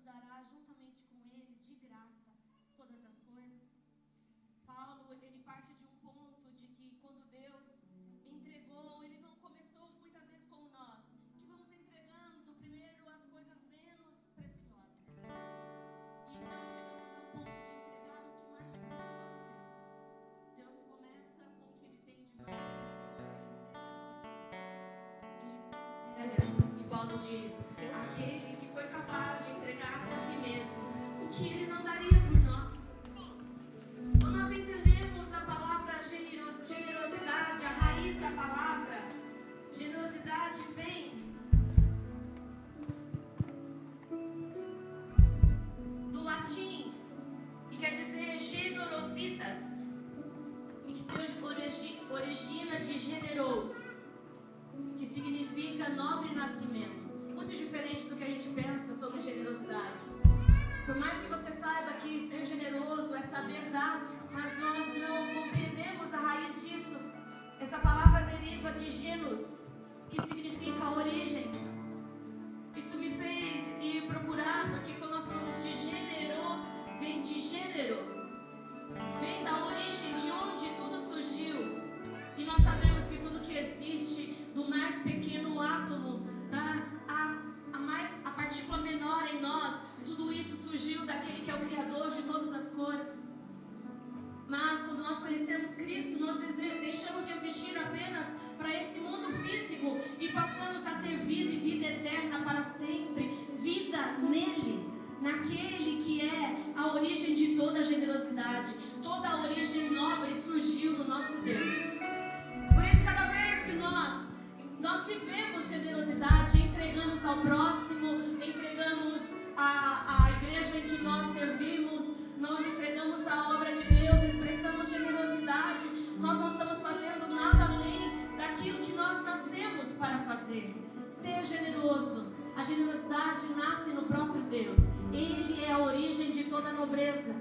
dará juntamente com ele, de graça, todas as coisas. Paulo, ele parte de um ponto de que quando Deus entregou, ele não começou muitas vezes como nós, que vamos entregando primeiro as coisas menos preciosas. E então chegamos ao ponto de entregar o que mais precioso temos. Deus começa com o que ele tem de mais precioso, ele entrega a si mesmo. Ele se entrega, e Paulo diz, aquele que foi capaz de entregar-se a si mesmo, o que ele não daria por nós. Então nós entendemos a palavra generosidade, a raiz da palavra generosidade vem do latim, que quer dizer generositas, e que se origina de generos, que significa nobre nascimento. Muito diferente do que a gente pensa sobre generosidade. Por mais que você saiba que ser generoso é saber dar, mas nós não compreendemos a raiz disso. Essa palavra deriva de genus, que significa origem. Isso me fez ir procurar, porque quando nós falamos de gênero, vem de gênero, vem da origem de onde tudo surgiu. E nós sabemos que tudo que existe, do mais pequeno átomo, a partícula menor em nós, tudo isso surgiu daquele que é o Criador de todas as coisas. Mas quando nós conhecemos Cristo, nós deixamos de existir apenas para esse mundo físico e passamos a ter vida e vida eterna para sempre. Vida nele, naquele que é a origem de toda a generosidade. Toda a origem nobre surgiu no nosso Deus. Por isso, cada vez que nós vivemos generosidade, entregamos ao próximo, entregamos à igreja em que nós servimos, nós entregamos a obra de Deus, expressamos generosidade, nós não estamos fazendo nada além daquilo que nós nascemos para fazer. Ser generoso. A generosidade nasce no próprio Deus. Ele é a origem de toda a nobreza.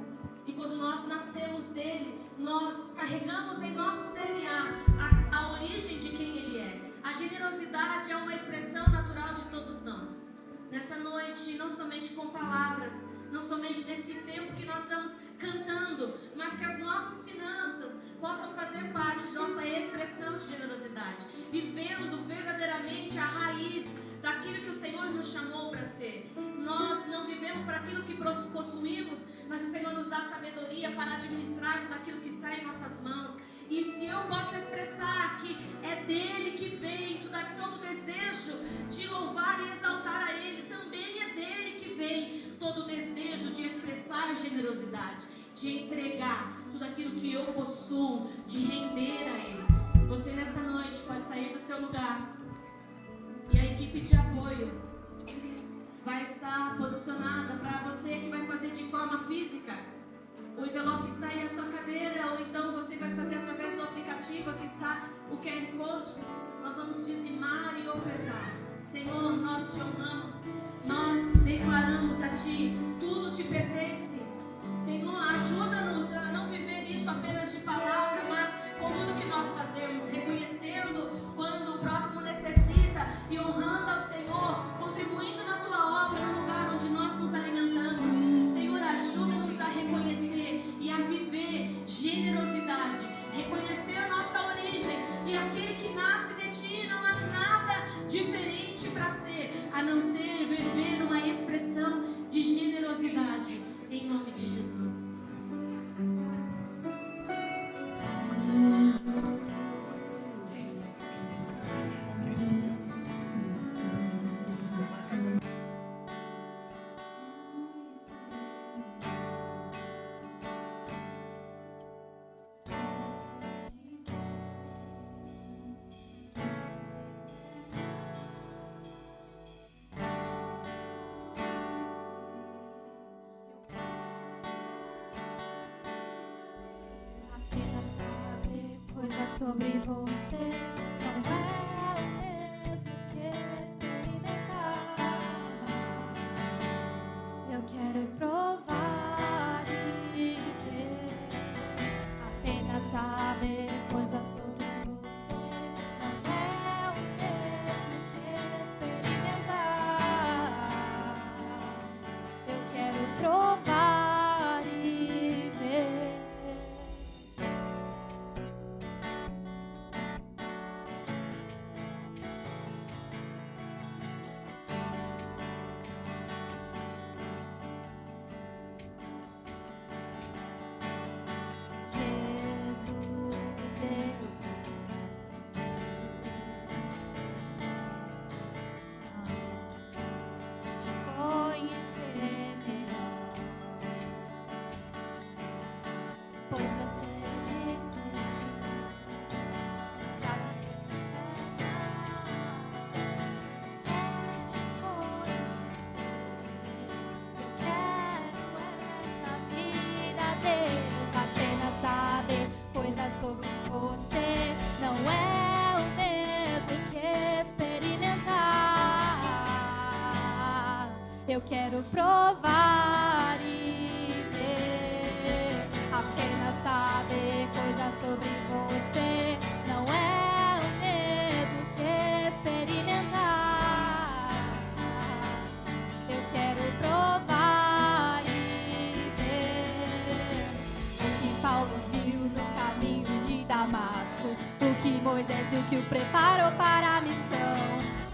E quando nós nascemos dele, nós carregamos em nosso DNA a origem de quem ele é. A generosidade é uma expressão natural de todos nós. Nessa noite, não somente com palavras, não somente nesse tempo que nós estamos cantando, mas que as nossas finanças possam fazer parte de nossa expressão de generosidade, vivendo verdadeiramente a raiz daquilo que o Senhor nos chamou para ser. Nós não vivemos para aquilo que possuímos, mas o Senhor nos dá sabedoria para administrar tudo aquilo que está em nossas mãos. E se eu posso expressar que é dele que vem todo o desejo de louvar e exaltar a ele, também é dele que vem todo o desejo de expressar generosidade, de entregar tudo aquilo que eu possuo, de render a ele. Você nessa noite pode sair do seu lugar e a equipe de apoio vai estar posicionada para você que vai fazer de forma física. O envelope que está aí à sua cadeira, ou então você vai fazer através do aplicativo, aqui está o QR Code. Nós vamos dizimar e ofertar. Senhor, nós te honramos, nós declaramos a Ti, tudo te pertence. Senhor, ajuda-nos a não viver isso apenas de palavra, mas com tudo que nós fazemos, reconhecendo quando o próximo necessita e honrando ao Senhor, contribuindo na Tua obra, no lugar onde nós nos alimentamos. Senhor, ajuda-nos a reconhecer e a viver generosidade, reconhecer a nossa origem, e aquele que nasce de Ti não há nada diferente para ser, a não ser viver uma expressão de generosidade, em nome de Jesus. Sobre você não é o mesmo que experimentar. Eu quero provar e ver, apenas saber coisas sobre você não é o mesmo que experimentar. Eu pois você disse que a vida é te conhecer. Eu quero essa vida, Deus, apenas saber coisas sobre você. Não é o mesmo que experimentar. Eu quero provar e ver, apenas saber coisas sobre você. Não é o mesmo que experimentar. Eu quero provar e ver o que Paulo viu no caminho de Damasco, o que Moisés viu que o preparou para a missão,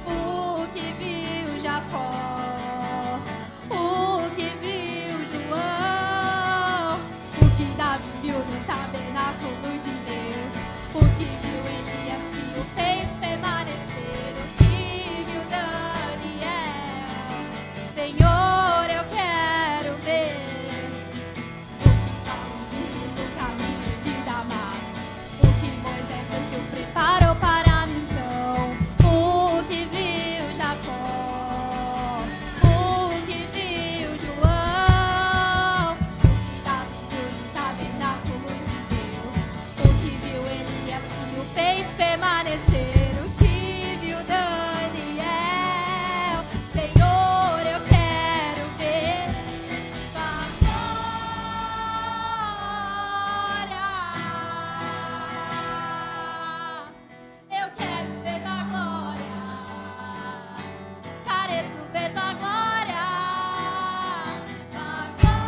o que viu Jacó, o que viu João, o que Davi viu no tabernáculo de Deus, o que viu Elias que o fez permanecer, o que viu Daniel. Senhor, eu quero ver o que Paulo viu no caminho de Damasco, o que Moisés viu que o preparou para a missão, o que viu Jacó, o que viu João, o que Davi viu no tabernáculo de Deus, o que viu Elias que o fez permanecer, o que viu Daniel. Senhor, eu quero ver tua glória. Eu quero ver tua glória. Careço ver tua glória. Tua glória.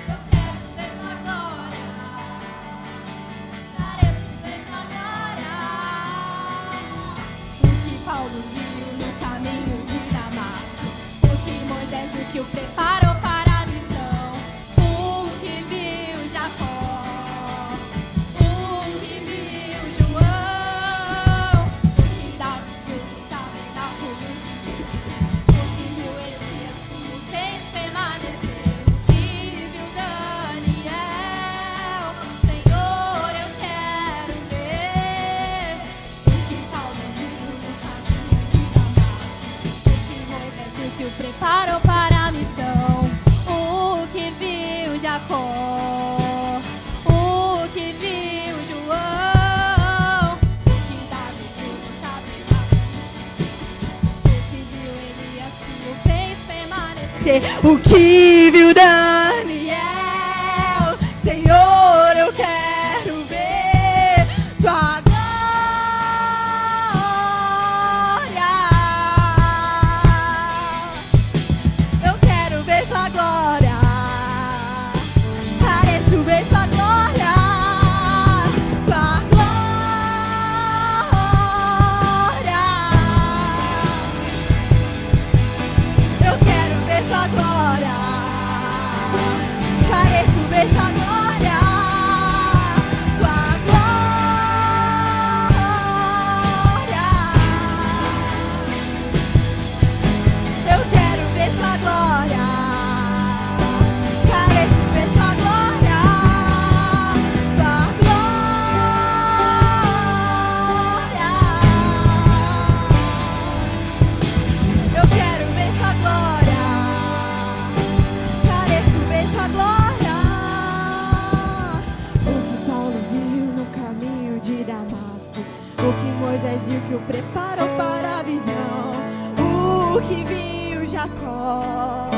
Eu quero ver tua glória. Careço ver tua glória. O que Paulo viu no caminho de Damasco, o que Moisés viu que o preparou para a missão, o que viu Jacó, o que viu João, o que Davi viu no tabernáculo de Deus, o que viu Elias que o fez permanecer, o que viu Daniel. Senhor, eu quero ver o que Paulo viu no caminho de Damasco, o que Moisés viu que o preparou para a missão, o que viu Jacó, o que viu João, o que Davi viu no tabernáculo, o que viu Elias que o fez permanecer, o que viu Daniel. Senhor, eu quero ver tua glória. Eu quero ver tua glória. Pareço ver tua glória. Tua glória. Eu quero ver tua glória. Pareço ver tua glória. Tua glória. Eu quero ver tua glória. Pareço ver tua glória. Tua glória. Eu quero ver tua glória. Pareço ver tua glória. O que Paulo viu no caminho de Damasco, o que Moisés viu que o preparou para a visão, o que viu Jacó,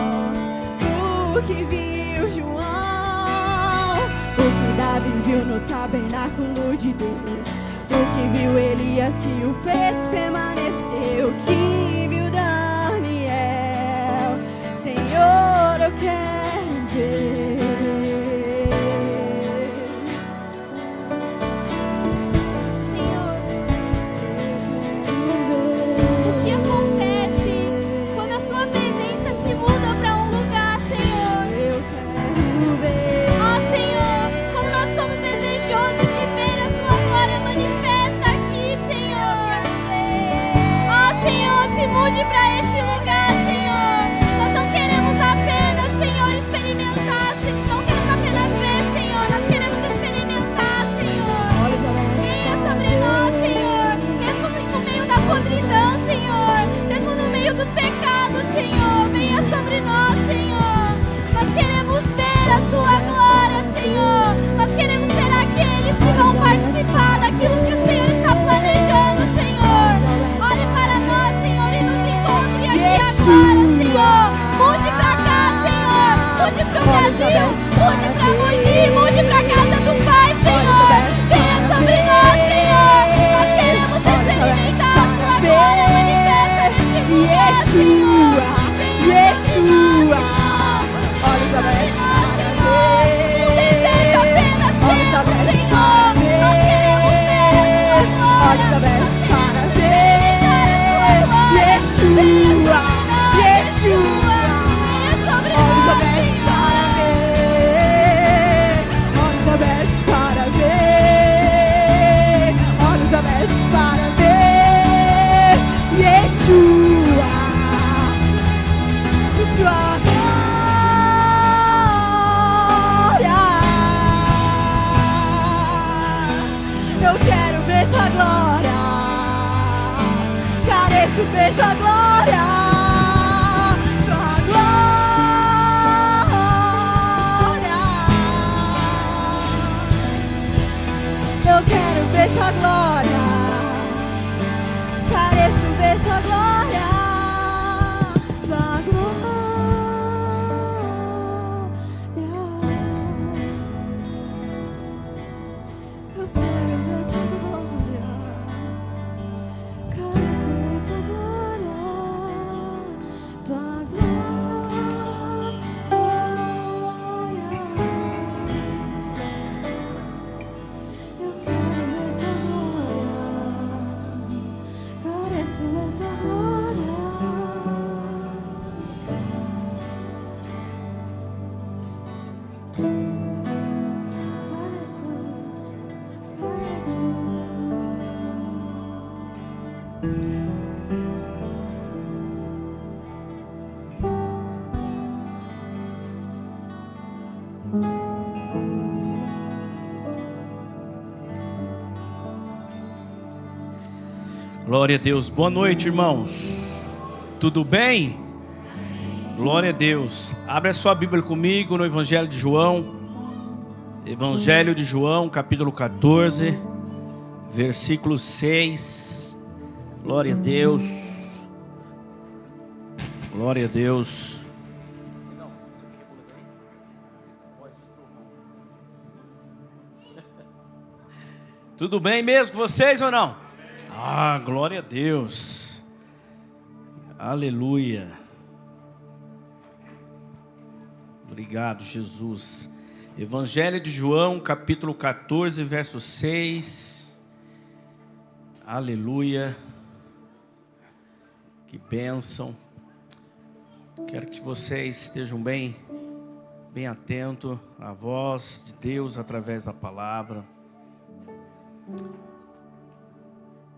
o que viu João, o que Davi viu no tabernáculo de Deus, o que viu Elias que o fez permanecer, o que viu Daniel. Senhor, eu quero ver. Senhor, o que acontece quando a sua presença se muda para um lugar, Senhor? Eu quero ver. Ó Senhor, como nós somos desejosos de ver a sua glória manifesta aqui, Senhor. Ó Senhor, se mude para este lugar, Senhor. pro Brasil, mude pra Mogi, mude pra casa do Pai, Senhor. Venha sobre nós, Senhor. Nós queremos experimentar a sua glória manifesta nesse lugar, Senhor. Yeshua, olhos abertos para ver. O desejo apenas Olhos teu, abertos Senhor. para Nós queremos ver a ver. sua glória. Olhos abertos para ver. Yeshua, Yeshua, Venha sobre olhos nós, abertos Senhor. para ver. Olhos abertos para ver. Olhos abertos para ver. Yeshua, tua glória. Eu quero ver tua glória. Careço ver tua glória. Tua glória. Eu quero ver tua glória. Careço ver tua glória. Tua glória. Eu quero ver tua glória. Careço ver tua glória. Tua glória. Eu quero ver tua glória. Careço ver tua glória. Glória a Deus. Boa noite, irmãos. Tudo bem? Glória a Deus. Abre a sua Bíblia comigo no Evangelho de João. Evangelho de João, capítulo 14, versículo 6. Glória a Deus. Glória a Deus. Tudo bem mesmo com vocês ou não? Ah, glória a Deus. Aleluia. Obrigado, Jesus. Evangelho de João, capítulo 14, verso 6. Aleluia. Que bênção. Quero que vocês estejam bem atentos à voz de Deus através da palavra.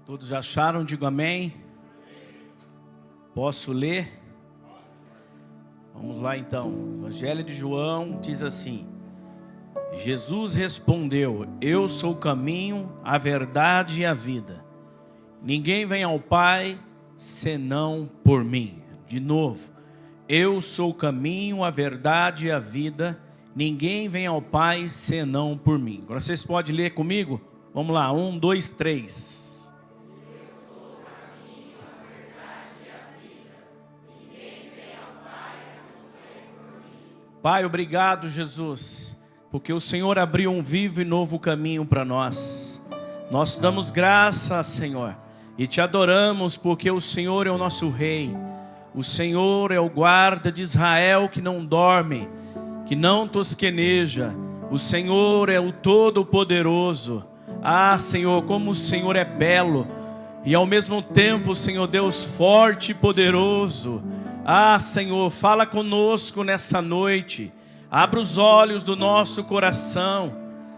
Todos já acharam? Digo amém. Posso ler? Vamos lá então. Evangelho de João diz assim: Jesus respondeu: eu sou o caminho, a verdade e a vida. Ninguém vem ao Pai senão por mim. De novo. Eu sou o caminho, a verdade e a vida. Ninguém vem ao Pai senão por mim. Agora vocês podem ler comigo? Vamos lá, 1, 2, 3. Pai, obrigado, Jesus, porque o Senhor abriu um vivo e novo caminho para nós. Nós damos graça, Senhor, e te adoramos porque o Senhor é o nosso Rei. O Senhor é o guarda de Israel que não dorme, que não tosqueneja. O Senhor é o Todo-Poderoso. Ah, Senhor, como o Senhor é belo e ao mesmo tempo, Senhor Deus, forte e poderoso. Ah, Senhor, fala conosco nessa noite. Abra os olhos do nosso coração.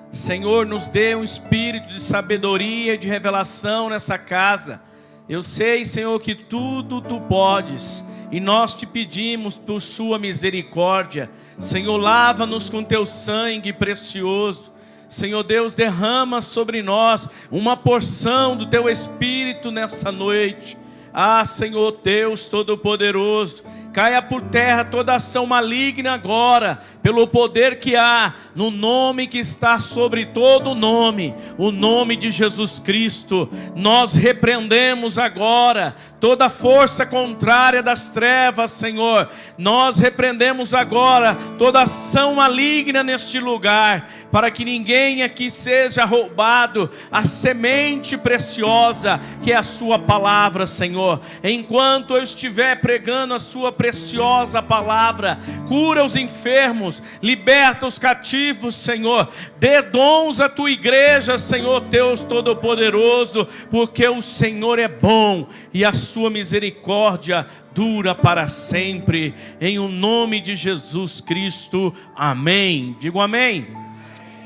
Senhor, nos dê um espírito de sabedoria e de revelação nessa casa. Eu sei, Senhor, que tudo Tu podes, e nós te pedimos por Sua misericórdia. Senhor, lava-nos com Teu sangue precioso. Senhor Deus, derrama sobre nós uma porção do Teu Espírito nessa noite. Ah, Senhor Deus Todo-Poderoso, caia por terra toda ação maligna agora, pelo poder que há no nome que está sobre todo nome, o nome de Jesus Cristo. Nós repreendemos agora toda força contrária das trevas, Senhor. Nós repreendemos agora toda ação maligna neste lugar, para que ninguém aqui seja roubado a semente preciosa que é a sua palavra, Senhor. Enquanto eu estiver pregando a sua preciosa palavra, cura os enfermos, liberta os cativos, Senhor. Dê dons à tua igreja, Senhor Deus Todo-Poderoso, porque o Senhor é bom e a sua misericórdia dura para sempre. Em o nome de Jesus Cristo, amém. Digo amém.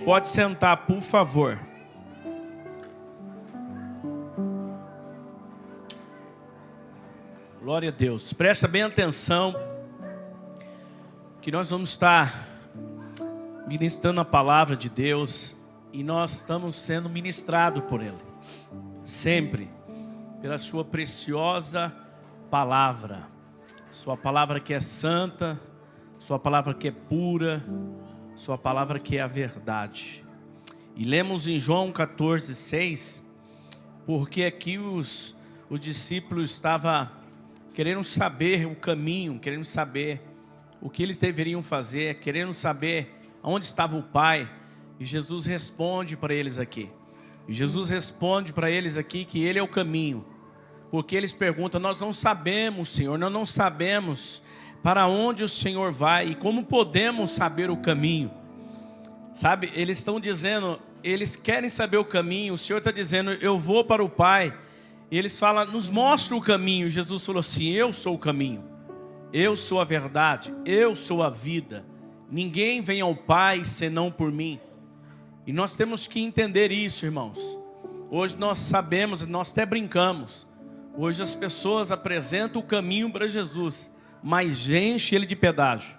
Pode sentar, por favor. Glória a Deus. Presta bem atenção, que nós vamos estar ministrando a palavra de Deus, e nós estamos sendo ministrados por Ele, sempre, pela sua preciosa palavra. Sua palavra que é santa, sua palavra que é pura, sua palavra que é a verdade. E lemos em João 14:6, porque aqui os discípulos estavam querendo saber o caminho, querendo saber o que eles deveriam fazer, querendo saber onde estava o Pai. E Jesus responde para eles aqui. E Jesus responde para eles aqui que Ele é o caminho. Porque eles perguntam: nós não sabemos, Senhor, nós não sabemos para onde o Senhor vai e como podemos saber o caminho. Sabe, eles estão dizendo, eles querem saber o caminho. O Senhor está dizendo: eu vou para o Pai. E eles falam: nos mostra o caminho. Jesus falou assim: eu sou o caminho, eu sou a verdade, eu sou a vida. Ninguém vem ao Pai senão por mim. E nós temos que entender isso, irmãos. Hoje nós sabemos, nós até brincamos. Hoje as pessoas apresentam o caminho para Jesus, mas enche ele de pedágio,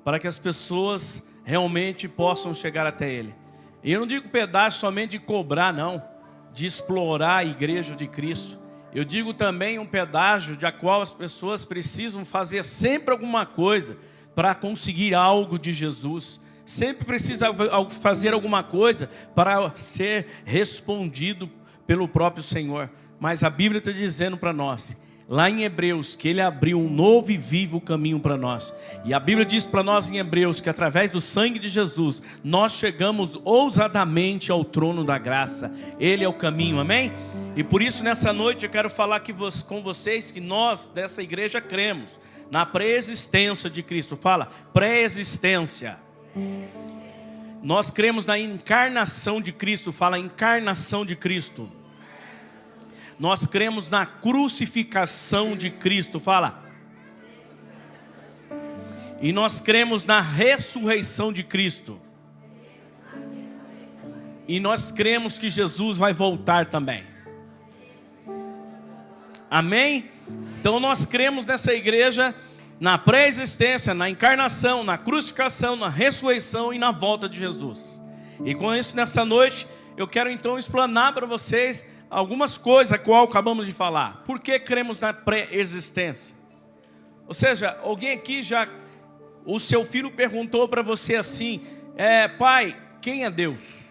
para que as pessoas realmente possam chegar até Ele. E eu não digo pedágio somente de cobrar, não, de explorar a igreja de Cristo. Eu digo também um pedágio de a qual as pessoas precisam fazer sempre alguma coisa para conseguir algo de Jesus. Sempre precisa fazer alguma coisa para ser respondido pelo próprio Senhor. Mas a Bíblia está dizendo para nós, lá em Hebreus, que Ele abriu um novo e vivo caminho para nós. E a Bíblia diz para nós em Hebreus que através do sangue de Jesus, nós chegamos ousadamente ao trono da graça. Ele é o caminho, amém? E por isso nessa noite eu quero falar com vocês que nós dessa igreja cremos na pré-existência de Cristo. Fala, pré-existência. Nós cremos na encarnação de Cristo. Fala, encarnação de Cristo. Nós cremos na crucificação de Cristo. Fala. E nós cremos na ressurreição de Cristo. E nós cremos que Jesus vai voltar também. Amém? Então nós cremos nessa igreja na pré-existência, na encarnação, na crucificação, na ressurreição e na volta de Jesus. E com isso, nessa noite, eu quero então explanar para vocês algumas coisas a qual acabamos de falar. Por que cremos na pré-existência? Ou seja, alguém aqui já, o seu filho perguntou para você assim, pai, quem é Deus?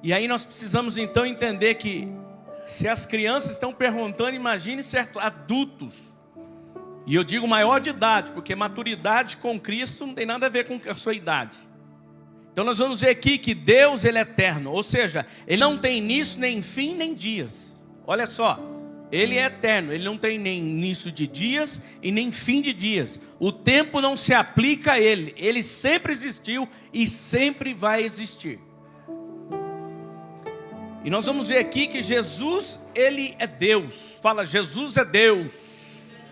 E aí nós precisamos então entender que se as crianças estão perguntando, imagine certos adultos. E eu digo maior de idade, porque maturidade com Cristo não tem nada a ver com a sua idade. Então nós vamos ver aqui que Deus, Ele é eterno. Ou seja, Ele não tem início, nem fim, nem dias. Olha só, Ele é eterno. Ele não tem nem início de dias e nem fim de dias. O tempo não se aplica a Ele. Ele sempre existiu e sempre vai existir. E nós vamos ver aqui que Jesus, Ele é Deus. Fala, Jesus é Deus.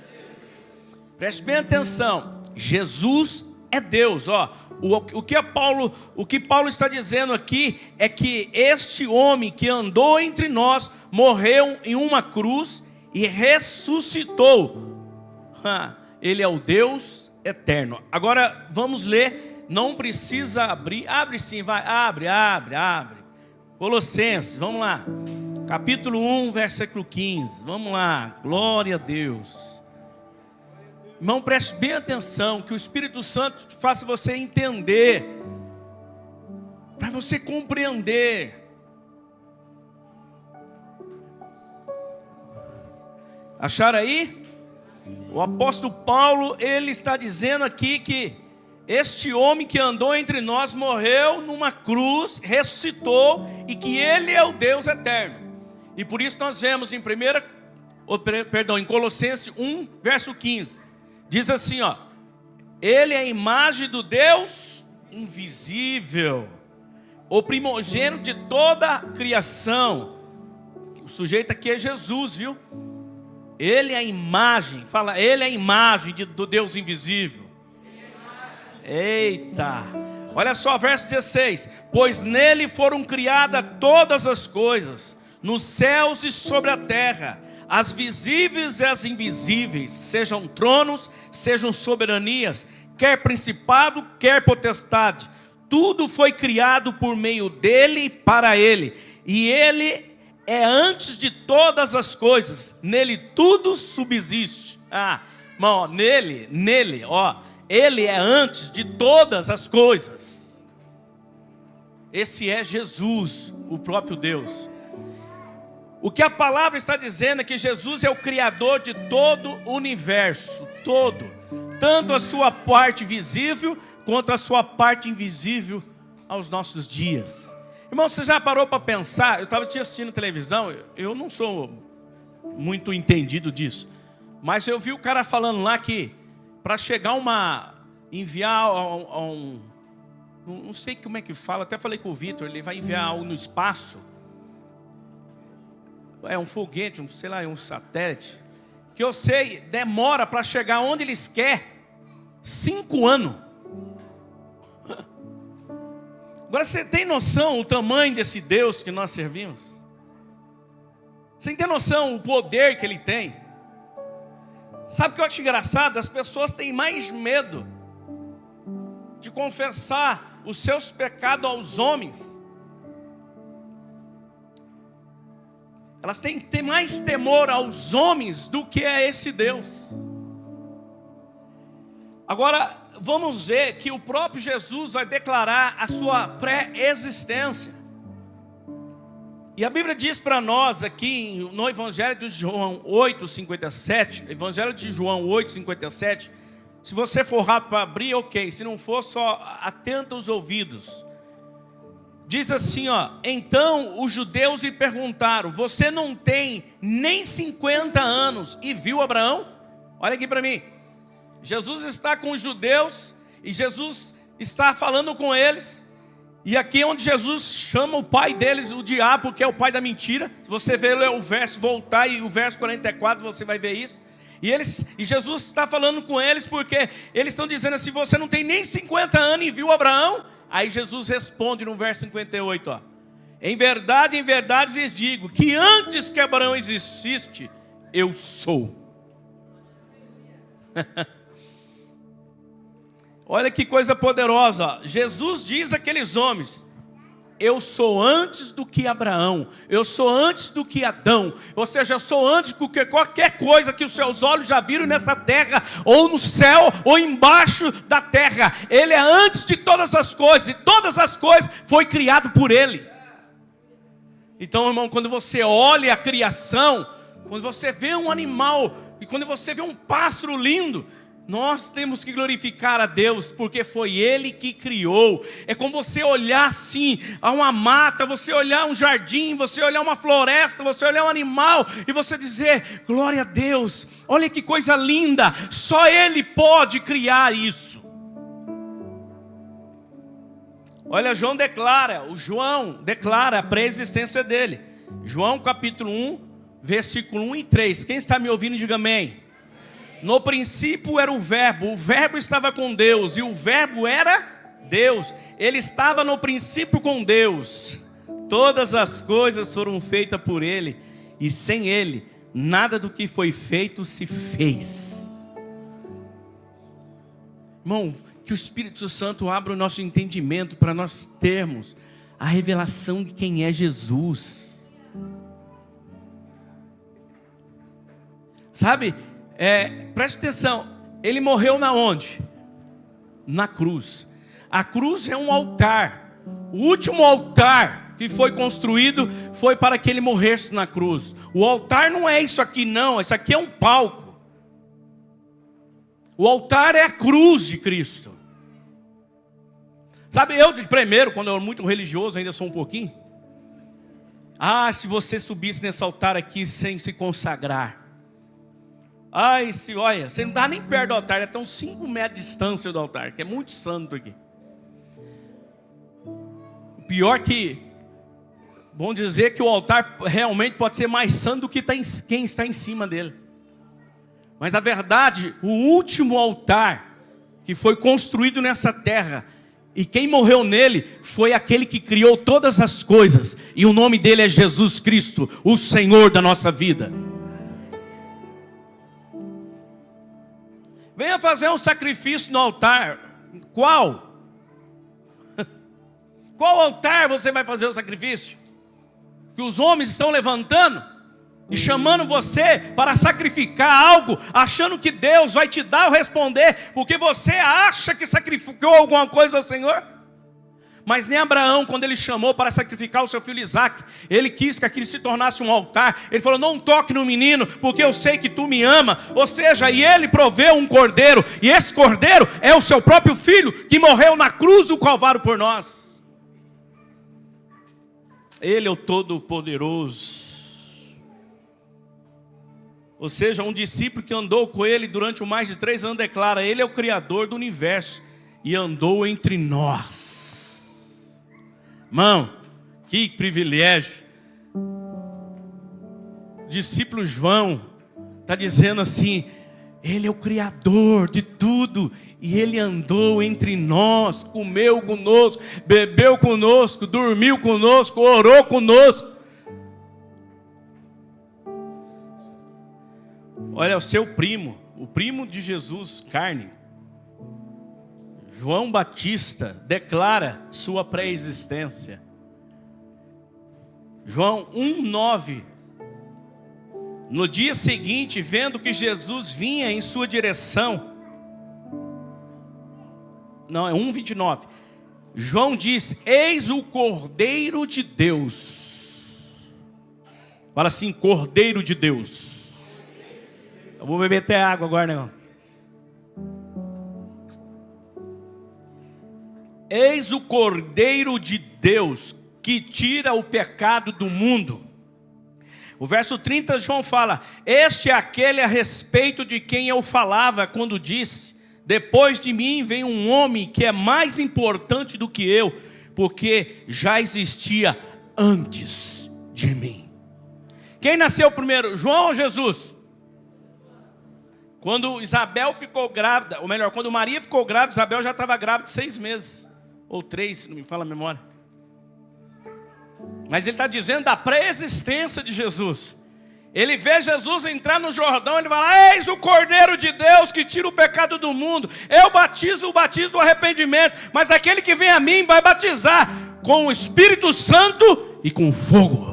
Preste bem atenção. Jesus é Deus. Ó, o que Paulo está dizendo aqui é que este homem que andou entre nós, morreu em uma cruz e ressuscitou. Ele é o Deus eterno. Agora vamos ler. Não precisa abrir. Abre sim, vai. Abre. Colossenses, vamos lá, capítulo 1, versículo 15, vamos lá, glória a Deus. Irmão, preste bem atenção, que o Espírito Santo faça você entender, para você compreender. Acharam aí? O apóstolo Paulo, ele está dizendo aqui que este homem que andou entre nós morreu numa cruz, ressuscitou, e que ele é o Deus eterno. E por isso nós vemos em Colossenses 1, verso 15. Diz assim, ó: ele é a imagem do Deus invisível, o primogênito de toda a criação. O sujeito aqui é Jesus, viu? Ele é a imagem, fala, ele é a imagem do Deus invisível. Eita, olha só, verso 16: pois nele foram criadas todas as coisas, nos céus e sobre a terra, as visíveis e as invisíveis, sejam tronos, sejam soberanias, quer principado, quer potestade. Tudo foi criado por meio dele e para ele, e ele é antes de todas as coisas, nele tudo subsiste. Irmão, nele, ó, ele é antes de todas as coisas. Esse é Jesus, o próprio Deus. O que a palavra está dizendo é que Jesus é o Criador de todo o universo, todo, tanto a sua parte visível, quanto a sua parte invisível aos nossos dias. Irmão, você já parou para pensar? Eu estava assistindo televisão, eu não sou muito entendido disso, mas eu vi o cara falando lá que para chegar enviar não sei como é que fala, até falei com o Vitor, ele vai enviar algo no espaço. É um foguete, sei lá, um satélite, que eu sei, demora para chegar onde eles querem 5 anos. Agora você tem noção o tamanho desse Deus que nós servimos? Você tem noção o poder que ele tem? Sabe o que eu acho engraçado? As pessoas têm mais medo de confessar os seus pecados aos homens. Elas têm que ter mais temor aos homens do que a esse Deus. Agora, vamos ver que o próprio Jesus vai declarar a sua pré-existência. E a Bíblia diz para nós aqui no Evangelho de João 8:57, Evangelho de João 8:57, se você for rápido para abrir, ok, se não for, só atenta os ouvidos. Diz assim, ó: então os judeus lhe perguntaram: você não tem nem 50 anos e viu Abraão? Olha aqui para mim. Jesus está com os judeus e Jesus está falando com eles. E aqui é onde Jesus chama o pai deles, o diabo, que é o pai da mentira. Se você ver o verso, voltar e o verso 44, você vai ver isso. E Jesus está falando com eles porque eles estão dizendo assim: você não tem nem 50 anos e viu Abraão? Aí Jesus responde no verso 58, ó: em verdade lhes digo, que antes que Abraão existisse, eu sou. Olha que coisa poderosa, ó. Jesus diz àqueles homens: eu sou antes do que Abraão, eu sou antes do que Adão, ou seja, eu sou antes do que qualquer coisa que os seus olhos já viram nessa terra, ou no céu, ou embaixo da terra. Ele é antes de todas as coisas, e todas as coisas foi criado por Ele. Então, irmão, quando você olha a criação, quando você vê um animal, e quando você vê um pássaro lindo, nós temos que glorificar a Deus, porque foi Ele que criou. É como você olhar assim a uma mata, você olhar um jardim, você olhar uma floresta, você olhar um animal e você dizer: glória a Deus, olha que coisa linda, só Ele pode criar isso. Olha, João declara a pré-existência dele. João capítulo 1, versículo 1 e 3. Quem está me ouvindo, diga amém. No princípio era o verbo estava com Deus, e o verbo era Deus. Ele estava no princípio com Deus. Todas as coisas foram feitas por Ele, e sem Ele, nada do que foi feito se fez. Irmão, que o Espírito Santo abra o nosso entendimento para nós termos a revelação de quem é Jesus. Sabe? Preste atenção, Ele morreu na onde? Na cruz. A cruz é um altar. O último altar que foi construído foi para que ele morresse na cruz. O altar não é isso aqui não, isso aqui é um palco. O altar é a cruz de Cristo. Sabe, eu primeiro, quando eu era muito religioso, ainda sou um pouquinho. Se você subisse nesse altar aqui sem se consagrar. Olha, você não dá nem perto do altar, é até uns 5 metros de distância do altar, que é muito santo aqui. Pior que, bom dizer que o altar realmente pode ser mais santo do que quem está em cima dele. Mas na verdade, o último altar que foi construído nessa terra, e quem morreu nele foi aquele que criou todas as coisas, e o nome dele é Jesus Cristo, o Senhor da nossa vida. Venha fazer um sacrifício no altar. Qual? Qual altar você vai fazer o sacrifício? Que os homens estão levantando e chamando você para sacrificar algo, achando que Deus vai te dar ou responder, porque você acha que sacrificou alguma coisa ao Senhor. Mas nem Abraão, quando ele chamou para sacrificar o seu filho Isaque, ele quis que aquilo se tornasse um altar. Ele falou, não toque no menino, porque eu sei que tu me ama. Ou seja, e ele proveu um cordeiro, e esse cordeiro é o seu próprio filho, que morreu na cruz do Calvário por nós. Ele é o Todo-Poderoso. Ou seja, um discípulo que andou com ele durante mais de 3 anos declara, ele é o Criador do universo e andou entre nós. Irmão, que privilégio. O discípulo João está dizendo assim, ele é o Criador de tudo, e ele andou entre nós, comeu conosco, bebeu conosco, dormiu conosco, orou conosco. Olha, o seu primo, o primo de Jesus, carne, João Batista, declara sua pré-existência. João 1:9. No dia seguinte, vendo que Jesus vinha em sua direção. Não, é 1:29. João disse, eis o Cordeiro de Deus. Fala assim, Cordeiro de Deus. Eu vou beber até água agora, né, irmão? Eis o Cordeiro de Deus que tira o pecado do mundo. O verso 30, João fala, este é aquele a respeito de quem eu falava quando disse, depois de mim vem um homem que é mais importante do que eu, porque já existia antes de mim. Quem nasceu primeiro, João ou Jesus? Quando Isabel ficou grávida, ou melhor, quando Maria ficou grávida, Isabel já estava grávida de 6 meses. Ou 3, se não me fala a memória. Mas ele está dizendo da pré-existência de Jesus. Ele vê Jesus entrar no Jordão, ele fala, eis o Cordeiro de Deus que tira o pecado do mundo. Eu batizo o batismo do arrependimento, mas aquele que vem a mim vai batizar com o Espírito Santo e com fogo.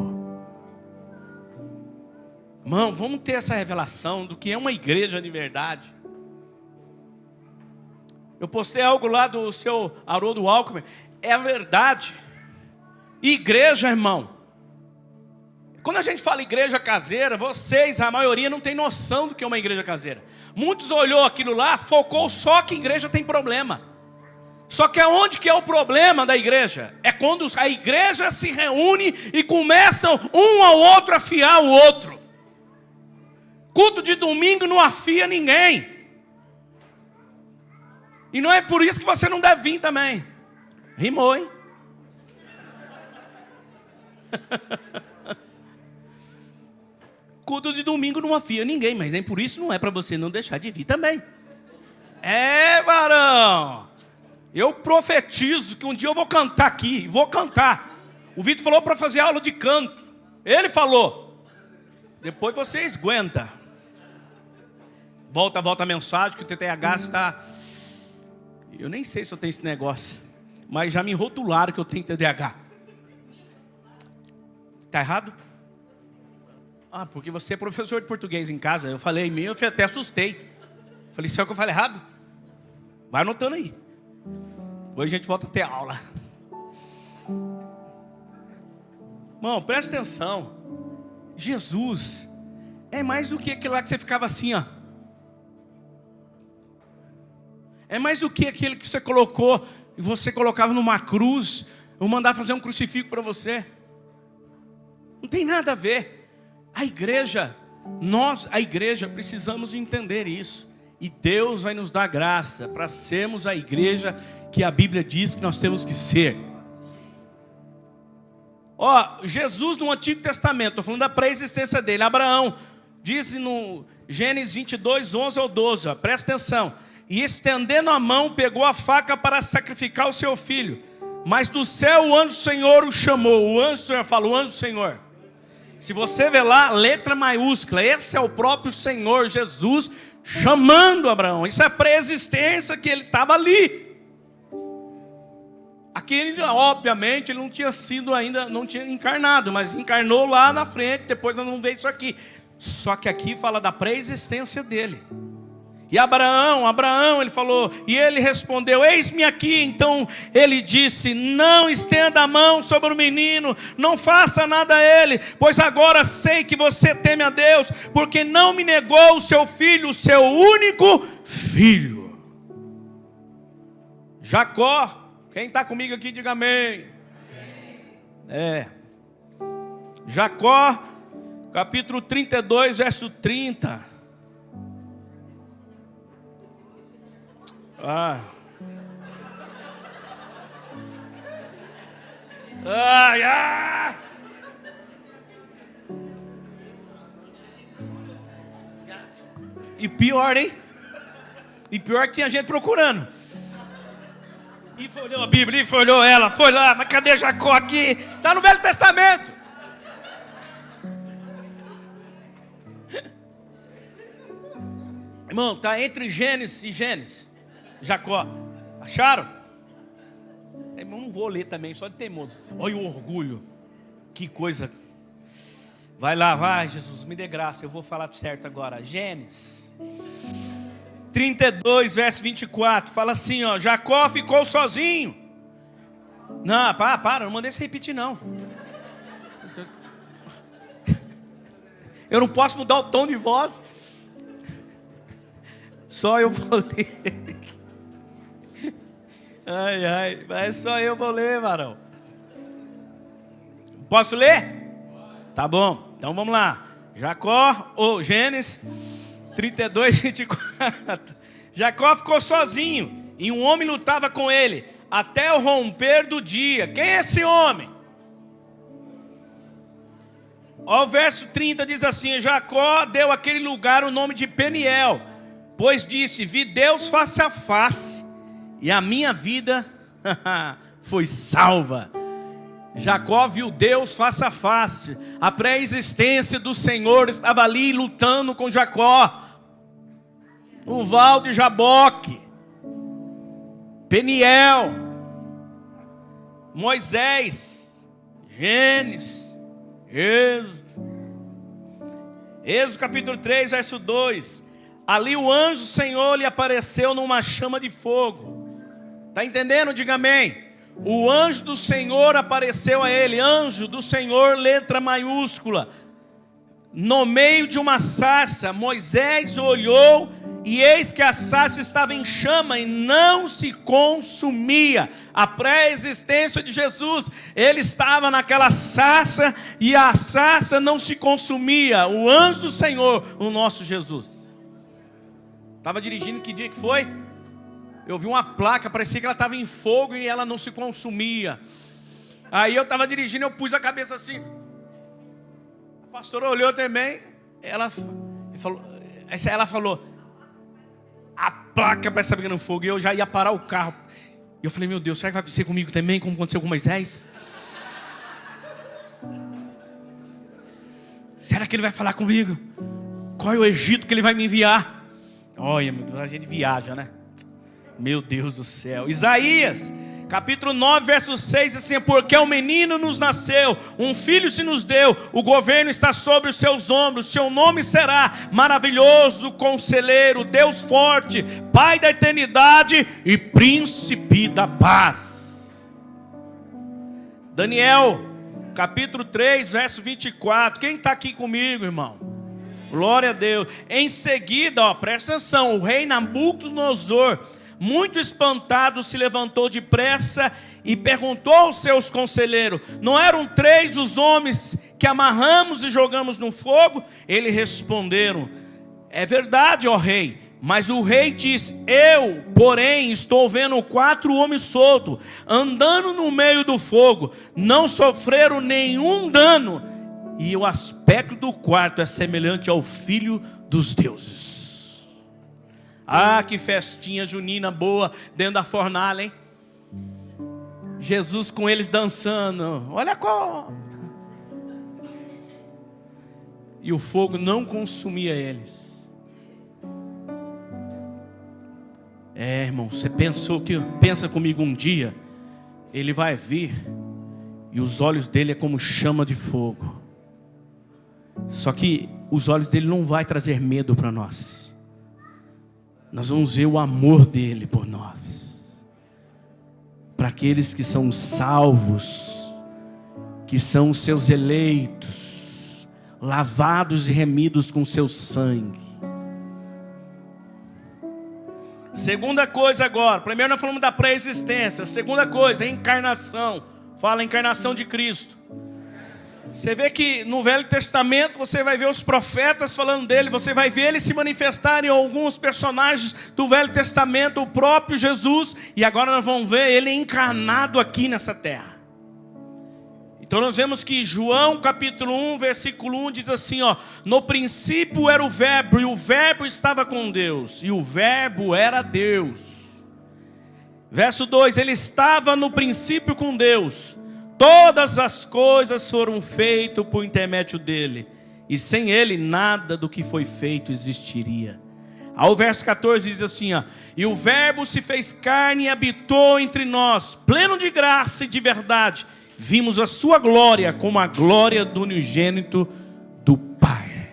Irmão, vamos ter essa revelação do que é uma igreja de verdade. Eu postei algo lá do seu Haroldo Alckmin. É a verdade. Igreja, irmão. Quando a gente fala igreja caseira, vocês, a maioria, não tem noção do que é uma igreja caseira. Muitos olhou aquilo lá, focou só que igreja tem problema. Só que aonde que é o problema da igreja? É quando a igreja se reúne e começam um ao outro a afiar o outro. Culto de domingo não afia ninguém. E não é por isso que você não deve vir também. Rimou, hein? Culto de domingo não afia ninguém, mas nem por isso não é para você não deixar de vir também. É, varão. Eu profetizo que um dia eu vou cantar aqui, vou cantar. O Vitor falou para fazer aula de canto. Ele falou. Depois vocês aguentam. Volta a mensagem que o TTH está... Eu nem sei se eu tenho esse negócio, mas já me rotularam que eu tenho TDAH. Está errado? Porque você é professor de português em casa. Eu falei, eu até assustei. Falei, será que eu falei errado? Vai anotando aí. Hoje a gente volta a ter aula. Irmão, presta atenção. Jesus é mais do que aquele lá que você ficava assim, ó. É mais do que aquele que você colocou e você colocava numa cruz, ou mandar fazer um crucifixo para você. Não tem nada a ver. A igreja, a igreja, precisamos entender isso. E Deus vai nos dar graça para sermos a igreja que a Bíblia diz que nós temos que ser. Jesus no Antigo Testamento, estou falando da pré-existência dele. Abraão, diz no Gênesis 22, 11 ao 12, presta atenção. E estendendo a mão, pegou a faca para sacrificar o seu filho. Mas do céu o anjo do Senhor o chamou. O anjo do Senhor fala, o anjo do Senhor. Se você ver lá, letra maiúscula, esse é o próprio Senhor Jesus chamando Abraão. Isso é a pré-existência que ele estava ali. Aqui, ele, obviamente, ele não tinha sido ainda, não tinha encarnado, mas encarnou lá na frente, depois nós vamos ver isso aqui. Só que aqui fala da pré-existência dele. E Abraão, ele falou, e ele respondeu, eis-me aqui. Então ele disse, não estenda a mão sobre o menino, não faça nada a ele, pois agora sei que você teme a Deus, porque não me negou o seu filho, o seu único filho. Jacó, quem está comigo aqui, diga amém. Jacó, capítulo 32, verso 30. E pior, hein? E pior que tinha gente procurando. E foi olhou a Bíblia, e foi olhou ela, foi lá, mas cadê Jacó aqui? Está no Velho Testamento. Irmão, está entre Gênesis e Gênesis. Jacó, acharam? Eu não vou ler também, só de teimoso. Olha o orgulho, que coisa. Vai lá, vai, Jesus, me dê graça, eu vou falar certo agora. Gênesis 32, verso 24, fala assim, ó, Jacó ficou sozinho. Não, para, não mandei você repetir não. Eu não posso mudar o tom de voz. Só eu vou ler. Mas só eu vou ler, varão. Posso ler? Tá bom, então vamos lá. Jacó, Gênesis 32, 24. Jacó ficou sozinho e um homem lutava com ele até o romper do dia. Quem é esse homem? O verso 30 diz assim, Jacó deu àquele lugar o nome de Peniel, pois disse, vi Deus face a face, e a minha vida foi salva. Jacó viu Deus face a face. A pré-existência do Senhor estava ali lutando com Jacó. O Val de Jaboque, Peniel, Moisés, Gênesis, Êxodo capítulo 3, verso 2. Ali o anjo do Senhor lhe apareceu numa chama de fogo. Está entendendo? Diga amém. O anjo do Senhor apareceu a ele. Anjo do Senhor, letra maiúscula. No meio de uma sarça, Moisés olhou e eis que a sarça estava em chama e não se consumia. A pré-existência de Jesus, ele estava naquela sarça e a sarça não se consumia. O anjo do Senhor, o nosso Jesus. Estava dirigindo, que dia que foi? Eu vi uma placa, parecia que ela estava em fogo e ela não se consumia. Aí eu estava dirigindo, eu pus a cabeça assim. A pastora olhou também. Ela falou, a placa parece estar pegando fogo. E eu já ia parar o carro. E eu falei, meu Deus, será que vai acontecer comigo também, como aconteceu com Moisés? Será que ele vai falar comigo? Qual é o Egito que ele vai me enviar? Olha, a gente viaja, né? Meu Deus do céu. Isaías, Capítulo 9, verso 6, assim: porque um menino nos nasceu, um filho se nos deu, o governo está sobre os seus ombros, seu nome será Maravilhoso Conselheiro, Deus Forte, Pai da Eternidade e Príncipe da Paz. Daniel, capítulo 3, verso 24, quem está aqui comigo, irmão? Glória a Deus. Em seguida, presta atenção, o rei Nabucodonosor, muito espantado, se levantou depressa e perguntou aos seus conselheiros: não eram 3 os homens que amarramos e jogamos no fogo? Eles responderam: é verdade, ó rei. Mas o rei disse: eu, porém, estou vendo 4 homens soltos, andando no meio do fogo, não sofreram nenhum dano, e o aspecto do quarto é semelhante ao Filho dos deuses. Ah, que festinha junina boa dentro da fornalha, hein? Jesus com eles dançando. Olha qual. E o fogo não consumia eles. Irmão, você pensa comigo, um dia ele vai vir e os olhos dele é como chama de fogo. Só que os olhos dele não vai trazer medo para nós. Nós vamos ver o amor dele por nós. Para aqueles que são salvos, que são os seus eleitos, lavados e remidos com seu sangue. Segunda coisa agora. Primeiro nós falamos da pré-existência. Segunda coisa, a encarnação. Fala a encarnação de Cristo. Você vê que no Velho Testamento você vai ver os profetas falando dele, você vai ver ele se manifestar em alguns personagens do Velho Testamento, o próprio Jesus, e agora nós vamos ver ele encarnado aqui nessa terra. Então nós vemos que João capítulo 1, versículo 1 diz assim, no princípio era o verbo, e o verbo estava com Deus, e o verbo era Deus. Verso 2, ele estava no princípio com Deus. Todas as coisas foram feitas por intermédio dele, e sem ele nada do que foi feito existiria. Ao verso 14 diz assim, e o verbo se fez carne e habitou entre nós, pleno de graça e de verdade. Vimos a sua glória como a glória do unigênito do Pai.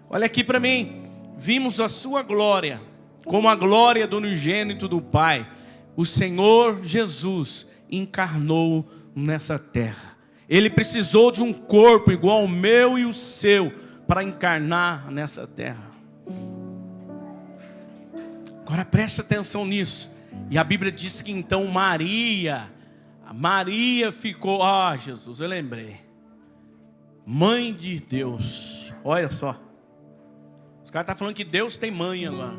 Olha aqui para mim, vimos a sua glória como a glória do unigênito do Pai. O Senhor Jesus encarnou nessa terra. Ele precisou de um corpo igual ao meu e o seu para encarnar nessa terra. Agora preste atenção nisso. E a Bíblia diz que então Maria ficou, Jesus, eu lembrei, mãe de Deus. Olha só, os caras estão falando que Deus tem mãe agora.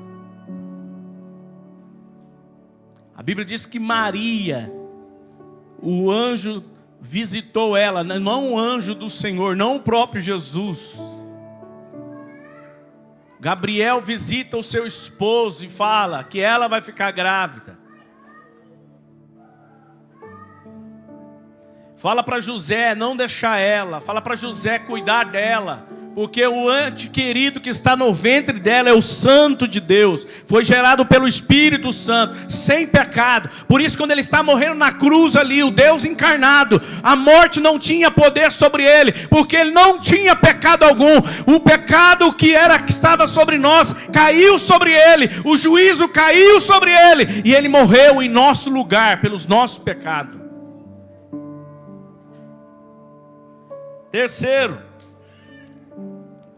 A Bíblia diz que Maria, o anjo visitou ela, não o anjo do Senhor, não o próprio Jesus. Gabriel visita o seu esposo e fala que ela vai ficar grávida. Fala para José não deixar ela, fala para José cuidar dela, porque o ente querido que está no ventre dela é o Santo de Deus, foi gerado pelo Espírito Santo, sem pecado. Por isso quando ele está morrendo na cruz ali, o Deus encarnado, a morte não tinha poder sobre ele, porque ele não tinha pecado algum. O pecado que estava sobre nós, caiu sobre ele, o juízo caiu sobre ele, e ele morreu em nosso lugar, pelos nossos pecados. Terceiro,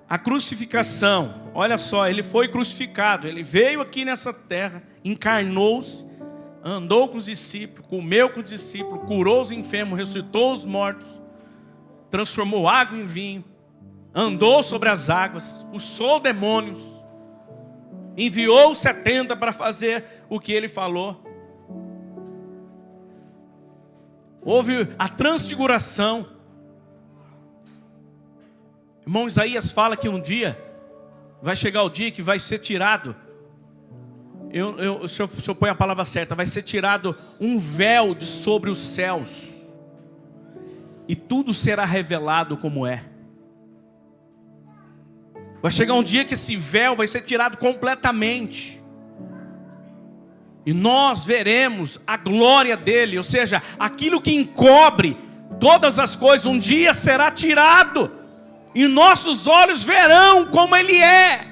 a crucificação. Olha só, ele foi crucificado, ele veio aqui nessa terra, encarnou-se, andou com os discípulos, comeu com os discípulos, curou os enfermos, ressuscitou os mortos, transformou água em vinho, andou sobre as águas, expulsou demônios, enviou os 70 para fazer o que ele falou. Houve a transfiguração. Irmão, Isaías fala que um dia vai chegar o dia que vai ser tirado, se eu põe a palavra certa, vai ser tirado um véu de sobre os céus, e tudo será revelado como é. Vai chegar um dia que esse véu vai ser tirado completamente, E nós veremos a glória dele, ou seja, aquilo que encobre todas as coisas, um dia será tirado. E nossos olhos verão como ele é.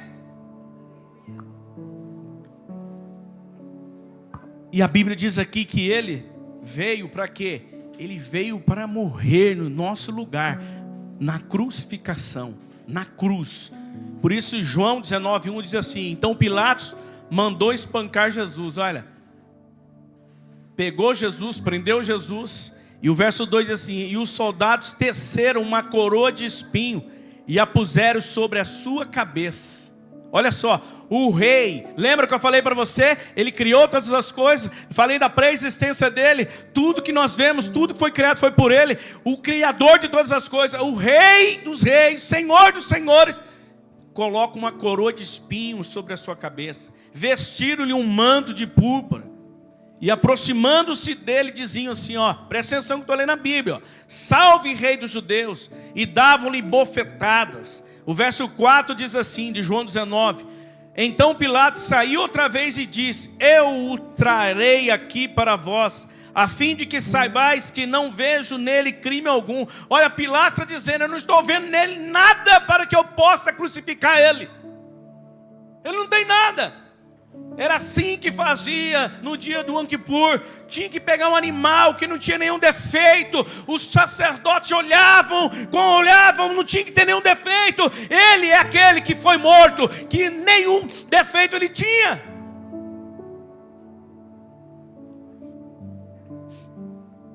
E a Bíblia diz aqui que ele veio para quê? Ele veio para morrer no nosso lugar, na crucificação, na cruz. Por isso João 19:1 diz assim: então Pilatos mandou espancar Jesus. Olha, pegou Jesus, prendeu Jesus. E o verso 2 diz assim: e os soldados teceram uma coroa de espinho e a puseram sobre a sua cabeça. Olha só, o rei, lembra que eu falei para você? Ele criou todas as coisas, falei da pré-existência dele. Tudo que nós vemos, tudo que foi criado foi por ele. O criador de todas as coisas, o rei dos reis, senhor dos senhores, coloca uma coroa de espinhos sobre a sua cabeça. Vestiram-lhe um manto de púrpura. E aproximando-se dele, diziam assim, ó, presta atenção que estou lendo a Bíblia, ó, salve rei dos judeus, e davam-lhe bofetadas. O verso 4 diz assim, de João 19, então Pilatos saiu outra vez e disse, eu o trarei aqui para vós, a fim de que saibais que não vejo nele crime algum. Olha, Pilatos está dizendo, eu não estou vendo nele nada para que eu possa crucificar ele. Ele não tem nada. Era assim que fazia no dia do Yom Kippur. Tinha que pegar um animal que não tinha nenhum defeito. Os sacerdotes olhavam, não tinha que ter nenhum defeito. Ele é aquele que foi morto, que nenhum defeito ele tinha.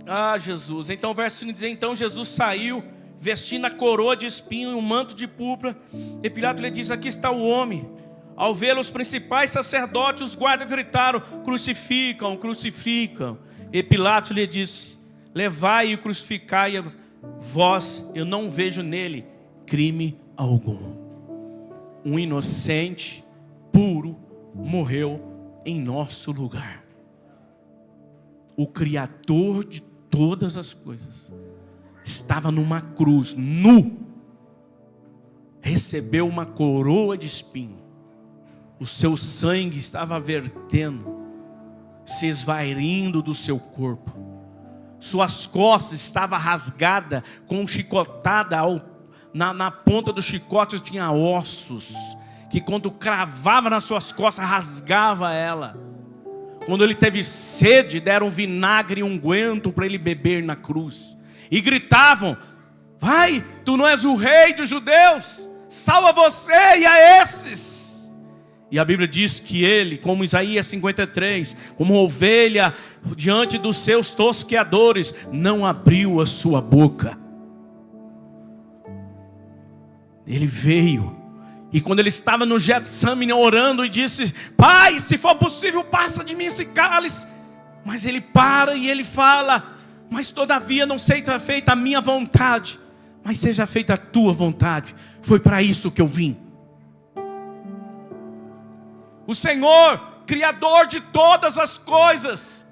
Ah, Jesus. Então o verso 5 diz, então Jesus saiu, vestindo a coroa de espinho e um manto de púrpura. E Pilatos lhe disse, aqui está o homem. Ao vê-lo, os principais sacerdotes, os guardas gritaram, crucificam, crucificam. E Pilatos lhe disse, levai e crucificai a vós, eu não vejo nele crime algum. Um inocente, puro, morreu em nosso lugar. O Criador de todas as coisas estava numa cruz, nu, recebeu uma coroa de espinho. O seu sangue estava vertendo, se esvairindo do seu corpo. Suas costas estavam rasgadas, com chicotada, na ponta do chicote tinha ossos, que quando cravava nas suas costas, rasgava ela. Quando ele teve sede, deram vinagre e unguento para ele beber na cruz. E gritavam, vai, tu não és o rei dos judeus, salva você e a esses. E a Bíblia diz que ele, como Isaías 53, como ovelha diante dos seus tosqueadores, não abriu a sua boca. Ele veio, e quando ele estava no Getsemane orando e disse, Pai, se for possível, passa de mim esse cálice. Mas ele para e ele fala, mas todavia não seja feita a minha vontade, mas seja feita a tua vontade. Foi para isso que eu vim. O Senhor, Criador de todas as coisas,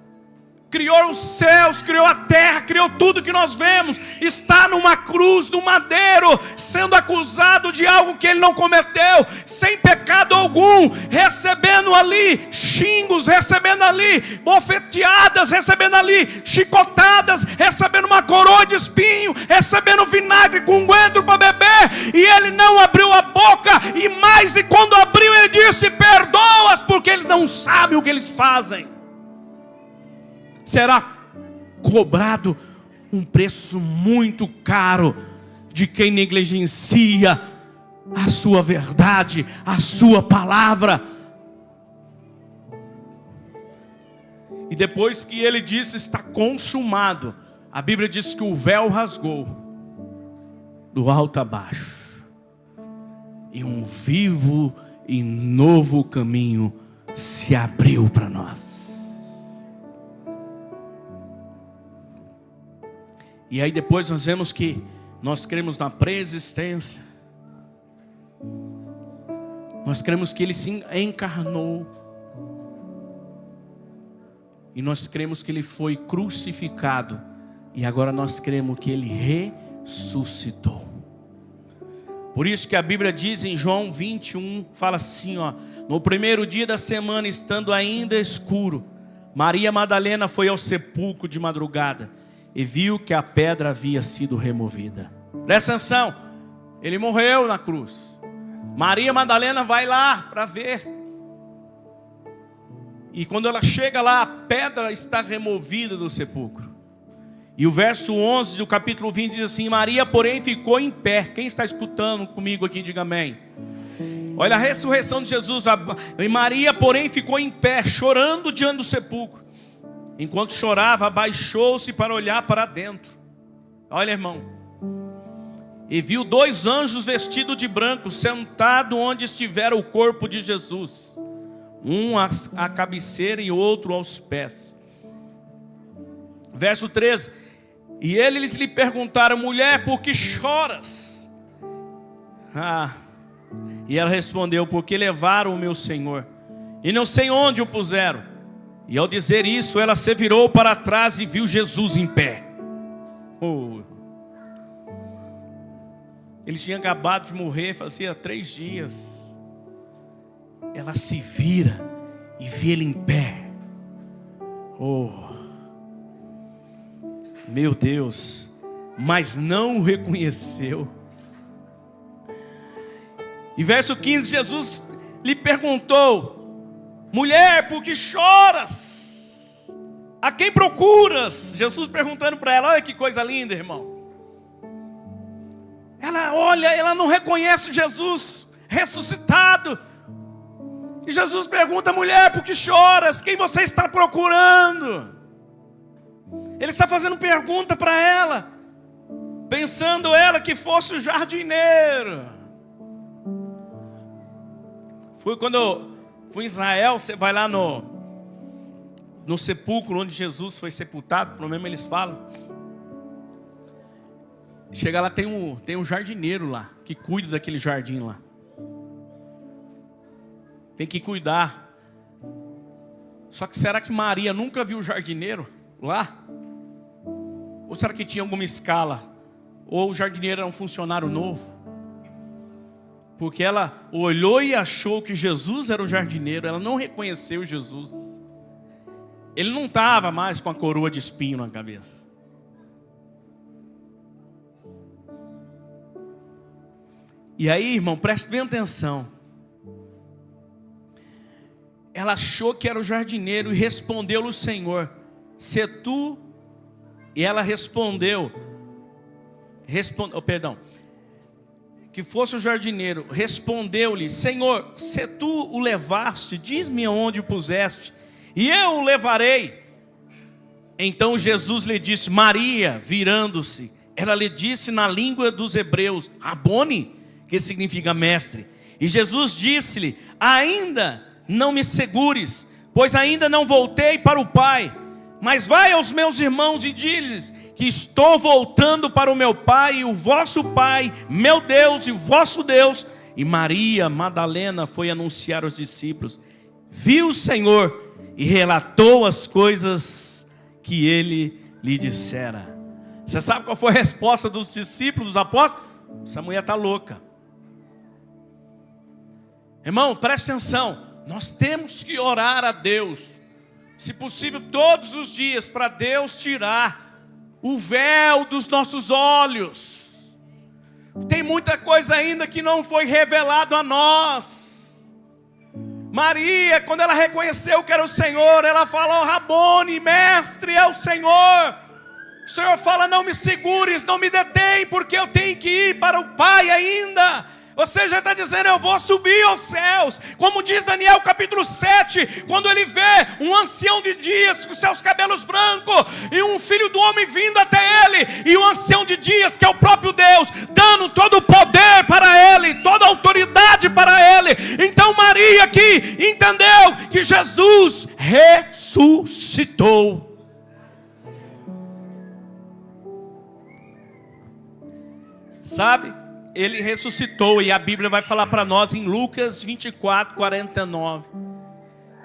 criou os céus, criou a terra, criou tudo que nós vemos, está numa cruz, no madeiro, sendo acusado de algo que ele não cometeu, sem pecado algum, recebendo ali xingos, recebendo ali bofeteadas, recebendo ali chicotadas, recebendo uma coroa de espinho, recebendo vinagre com unguento para beber, e ele não abriu a boca, e quando abriu ele disse, perdoa-as, porque eles não sabem o que eles fazem. Será cobrado um preço muito caro de quem negligencia a sua verdade, a sua palavra. E depois que ele disse está consumado, a Bíblia diz que o véu rasgou do alto a baixo, e um vivo e novo caminho se abriu para nós. E aí depois nós vemos que nós cremos na pré-existência. Nós cremos que ele se encarnou. E nós cremos que ele foi crucificado. E agora nós cremos que ele ressuscitou. Por isso que a Bíblia diz em João 21, fala assim, ó, no primeiro dia da semana, estando ainda escuro, Maria Madalena foi ao sepulcro de madrugada e viu que a pedra havia sido removida. Presta atenção, ele morreu na cruz. Maria Madalena vai lá para ver. E quando ela chega lá, a pedra está removida do sepulcro. E o verso 11 do capítulo 20 diz assim: Maria, porém, ficou em pé. Quem está escutando comigo aqui, diga amém. Olha a ressurreição de Jesus. E Maria, porém, ficou em pé, chorando diante do sepulcro. Enquanto chorava, abaixou-se para olhar para dentro. Olha, irmão. E viu 2 anjos vestidos de branco, sentados onde estivera o corpo de Jesus. Um à cabeceira e outro aos pés. Verso 13. E eles lhe perguntaram: mulher, por que choras? E ela respondeu: porque levaram o meu Senhor, e não sei onde o puseram. E ao dizer isso, ela se virou para trás e viu Jesus em pé. Ele tinha acabado de morrer, fazia 3 dias. Ela se vira e vê ele em pé. Meu Deus, mas não o reconheceu. E verso 15, Jesus lhe perguntou: mulher, por que choras? A quem procuras? Jesus perguntando para ela. Olha que coisa linda, irmão. Ela olha, ela não reconhece Jesus ressuscitado. E Jesus pergunta: mulher, por que choras? Quem você está procurando? Ele está fazendo pergunta para ela, pensando ela que fosse o jardineiro. Foi quando eu fui em Israel. Você vai lá no sepulcro onde Jesus foi sepultado, pelo menos eles falam. Chega lá, tem um jardineiro lá, que cuida daquele jardim lá. Tem que cuidar. Só que será que Maria nunca viu o jardineiro lá? Ou será que tinha alguma escala? Ou o jardineiro era um funcionário novo? Porque ela olhou e achou que Jesus era o jardineiro. Ela não reconheceu Jesus. Ele não estava mais com a coroa de espinho na cabeça. E aí, irmão, preste bem atenção. Ela achou que era o jardineiro e respondeu-lhe o Senhor: se tu... E ela respondeu, que fosse o jardineiro, respondeu-lhe: Senhor, se tu o levaste, diz-me aonde o puseste, e eu o levarei. Então Jesus lhe disse: Maria. Virando-se, ela lhe disse na língua dos hebreus, Rabone, que significa mestre. E Jesus disse-lhe: ainda não me segures, pois ainda não voltei para o Pai. Mas vai aos meus irmãos e diz-lhes que estou voltando para o meu Pai e o vosso Pai, meu Deus e vosso Deus. E Maria Madalena foi anunciar aos discípulos. Viu o Senhor e relatou as coisas que ele lhe dissera. Você sabe qual foi a resposta dos discípulos, dos apóstolos? Essa mulher está louca. Irmão, preste atenção. Nós temos que orar a Deus, se possível todos os dias, para Deus tirar o véu dos nossos olhos. Tem muita coisa ainda que não foi revelado a nós. Maria, quando ela reconheceu que era o Senhor, ela falou: Rabone, mestre, é o Senhor. O Senhor fala: não me segures, não me detém, porque eu tenho que ir para o Pai ainda. Ou seja, está dizendo: eu vou subir aos céus. Como diz Daniel capítulo 7, quando ele vê um ancião de dias com seus cabelos brancos e um filho do homem vindo até ele, e o ancião de dias, que é o próprio Deus, dando todo o poder para ele, toda a autoridade para ele. Então Maria aqui entendeu que Jesus ressuscitou. Sabe? Ele ressuscitou, e a Bíblia vai falar para nós em Lucas 24, 49.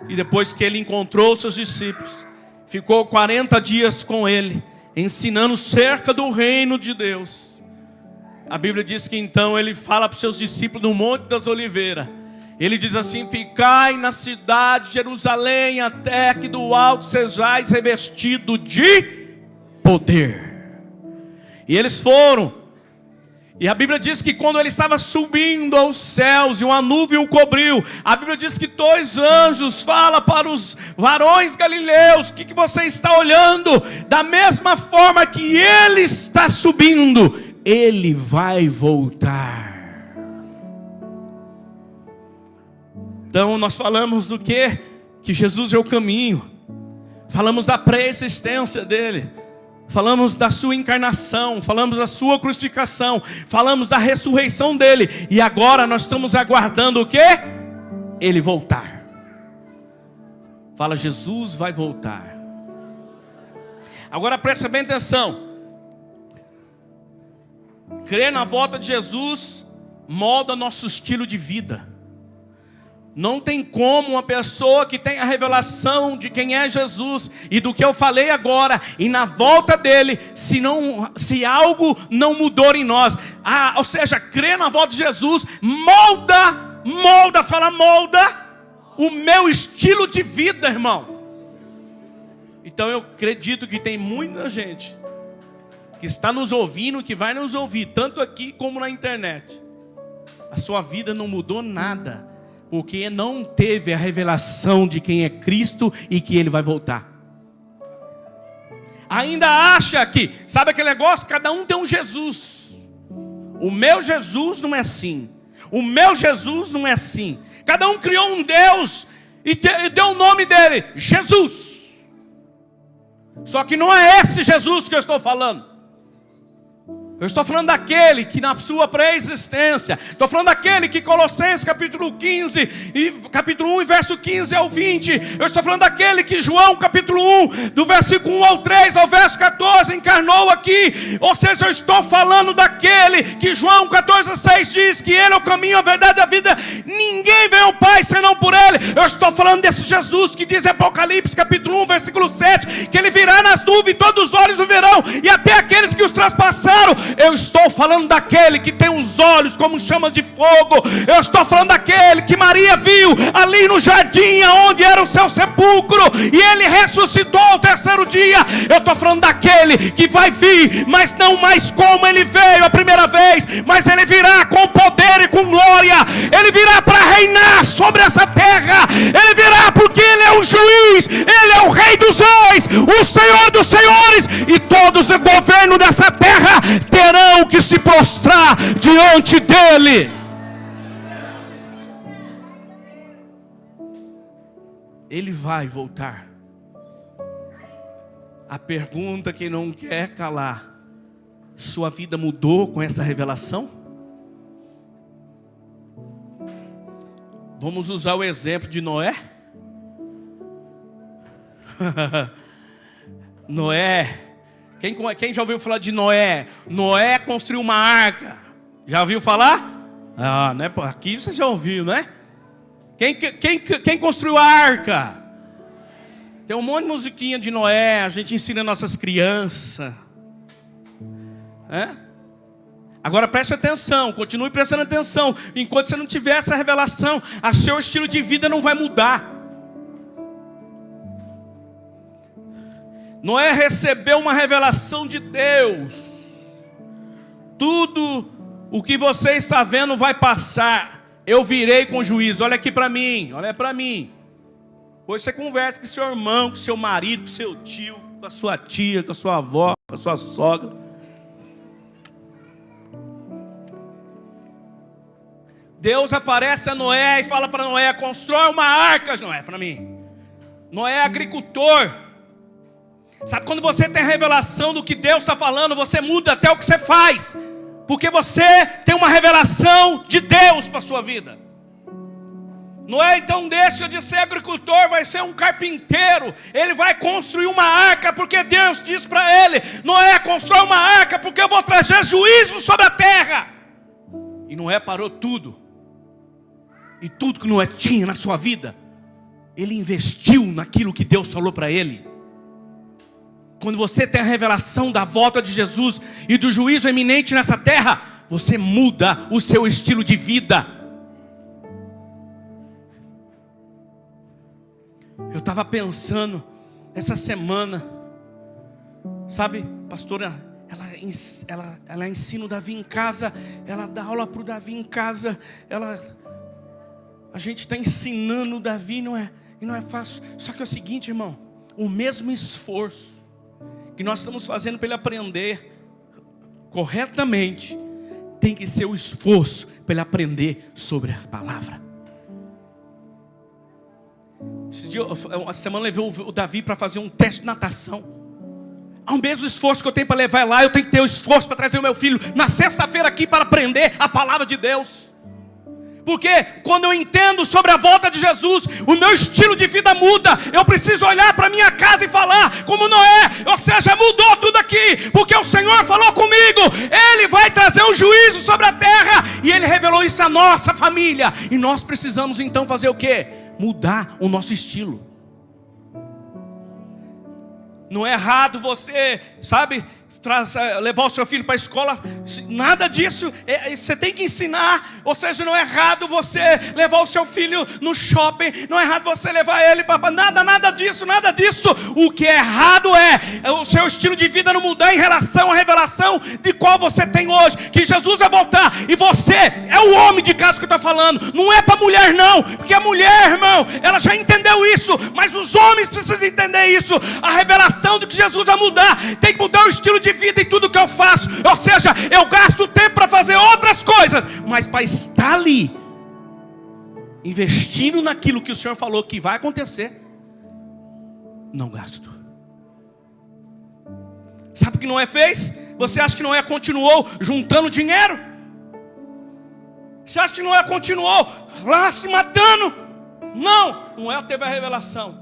E depois que ele encontrou seus discípulos, ficou 40 dias com ele, ensinando cerca do reino de Deus. A Bíblia diz que então ele fala para os seus discípulos no Monte das Oliveiras. Ele diz assim: ficai na cidade de Jerusalém, até que do alto sejais revestido de poder. E eles foram. E a Bíblia diz que quando ele estava subindo aos céus e uma nuvem o cobriu, a Bíblia diz que 2 anjos falam para os varões galileus: o que você está olhando? Da mesma forma que ele está subindo, ele vai voltar. Então nós falamos do quê? Que Jesus é o caminho. Falamos da pré-existência dele. Falamos da sua encarnação, falamos da sua crucificação, falamos da ressurreição dele. E agora nós estamos aguardando o quê? Ele voltar. Fala: Jesus vai voltar. Agora presta bem atenção. Crer na volta de Jesus molda nosso estilo de vida. Não tem como uma pessoa que tem a revelação de quem é Jesus e do que eu falei agora, e na volta dele, se algo não mudou em nós. Ou seja, crer na volta de Jesus molda o meu estilo de vida, irmão. Então eu acredito que tem muita gente que está nos ouvindo, que vai nos ouvir, tanto aqui como na internet. A sua vida não mudou nada, porque não teve a revelação de quem é Cristo e que Ele vai voltar. Ainda acha que, sabe aquele negócio? Cada um tem um Jesus. O meu Jesus não é assim. O meu Jesus não é assim. Cada um criou um Deus e deu o nome dele, Jesus. Só que não é esse Jesus que eu estou falando. Eu estou falando daquele que na sua pré-existência, estou falando daquele que Colossenses capítulo 15, e capítulo 1 e verso 15 ao 20, eu estou falando daquele que João capítulo 1, do versículo 1 ao 3 ao verso 14, encarnou aqui. Ou seja, eu estou falando daquele que João 14:6 diz que ele é o caminho, a verdade e a vida, ninguém vem ao Pai senão por ele. Eu estou falando desse Jesus que diz em Apocalipse capítulo 1 versículo 7, que ele virá nas nuvens, todos os olhos o verão, e até aqueles que os traspassaram. Eu estou falando daquele que tem os olhos como chamas de fogo. Eu estou falando daquele que Maria viu ali no jardim, onde era o seu sepulcro, e ele ressuscitou ao 3º dia. Eu estou falando daquele que vai vir, mas não mais como ele veio a primeira vez, mas ele virá com poder e com glória. Ele virá para reinar sobre essa terra. Ele virá porque ele é o juiz, ele é o rei dos reis, o Senhor dos senhores, e todos os governos dessa terra terão que se prostrar diante dele. Ele vai voltar. A pergunta que não quer calar: sua vida mudou com essa revelação? Vamos usar o exemplo de Noé. Noé. Quem já ouviu falar de Noé? Noé construiu uma arca. Já ouviu falar? Né? Aqui você já ouviu, né? Quem construiu a arca? Tem um monte de musiquinha de Noé. A gente ensina nossas crianças. Agora preste atenção. Continue prestando atenção. Enquanto você não tiver essa revelação, o seu estilo de vida não vai mudar. Noé recebeu uma revelação de Deus. Tudo o que você está vendo vai passar. Eu virei com juízo. Olha aqui para mim, olha para mim. Depois você conversa com seu irmão, com seu marido, com seu tio, com a sua tia, com a sua avó, com a sua sogra. Deus aparece a Noé e fala para Noé: constrói uma arca, Noé, para mim. Noé é agricultor. Sabe quando você tem a revelação do que Deus está falando, você muda até o que você faz, porque você tem uma revelação de Deus para a sua vida. Noé então deixa de ser agricultor, vai ser um carpinteiro. Ele vai construir uma arca, porque Deus diz para ele: Noé, constrói uma arca, porque eu vou trazer juízo sobre a terra. E Noé parou tudo. E tudo que Noé tinha na sua vida, ele investiu naquilo que Deus falou para ele. Quando você tem a revelação da volta de Jesus e do juízo eminente nessa terra, você muda o seu estilo de vida. estava pensando essa semana, sabe, pastora, ela ensina o Davi em casa, ela dá aula para o Davi em casa, a gente está ensinando o Davi, não é fácil. Só que é o seguinte, irmão, o mesmo esforço que nós estamos fazendo para ele aprender corretamente, tem que ser o esforço para ele aprender sobre a palavra. Essa semana levei o Davi para fazer um teste de natação. Ao mesmo esforço que eu tenho para levar lá, eu tenho que ter o esforço para trazer o meu filho na sexta-feira aqui para aprender a palavra de Deus. Porque quando eu entendo sobre a volta de Jesus, o meu estilo de vida muda. Eu preciso olhar para minha casa e falar como Noé, ou seja, mudou tudo aqui, porque o Senhor falou comigo, Ele vai trazer um juízo sobre a terra, e Ele revelou isso à nossa família, e nós precisamos então fazer o quê? Mudar o nosso estilo. Não é errado você, sabe, levar o seu filho para a escola, nada disso, você tem que ensinar. Ou seja, não é errado você levar o seu filho no shopping, não é errado você levar ele para nada disso. O que é errado é o seu estilo de vida não mudar em relação à revelação de qual você tem hoje, que Jesus vai voltar, e você é o homem de casa que eu estou falando, não é para a mulher não, porque a mulher, irmão, ela já entendeu isso, mas os homens precisam entender isso, a revelação de que Jesus vai mudar, tem que mudar o estilo de vida em tudo que eu faço. Ou seja, eu gasto tempo para fazer outras coisas, mas para estar ali investindo naquilo que o Senhor falou que vai acontecer, não gasto. Sabe o que Noé fez? Você acha que Noé continuou juntando dinheiro? Você acha que Noé continuou lá se matando? Não, Noé teve a revelação,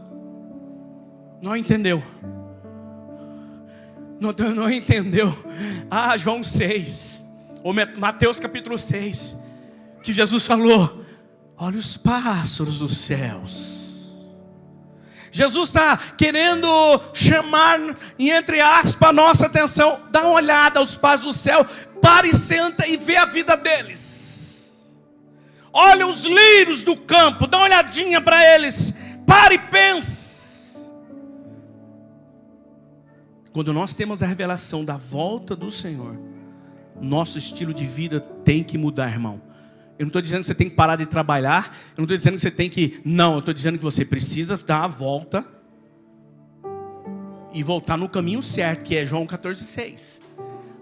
não entendeu. Não entendeu. João 6, ou Mateus capítulo 6, que Jesus falou: olha os pássaros dos céus. Jesus está querendo chamar, entre aspas, a nossa atenção. Dá uma olhada aos pássaros do céu, para e senta e vê a vida deles. Olha os lírios do campo, dá uma olhadinha para eles, para e pensa. Quando nós temos a revelação da volta do Senhor, nosso estilo de vida tem que mudar, irmão. Eu não estou dizendo que você tem que parar de trabalhar, eu não estou dizendo que você tem que... Não, eu estou dizendo que você precisa dar a volta e voltar no caminho certo, que é João 14,6.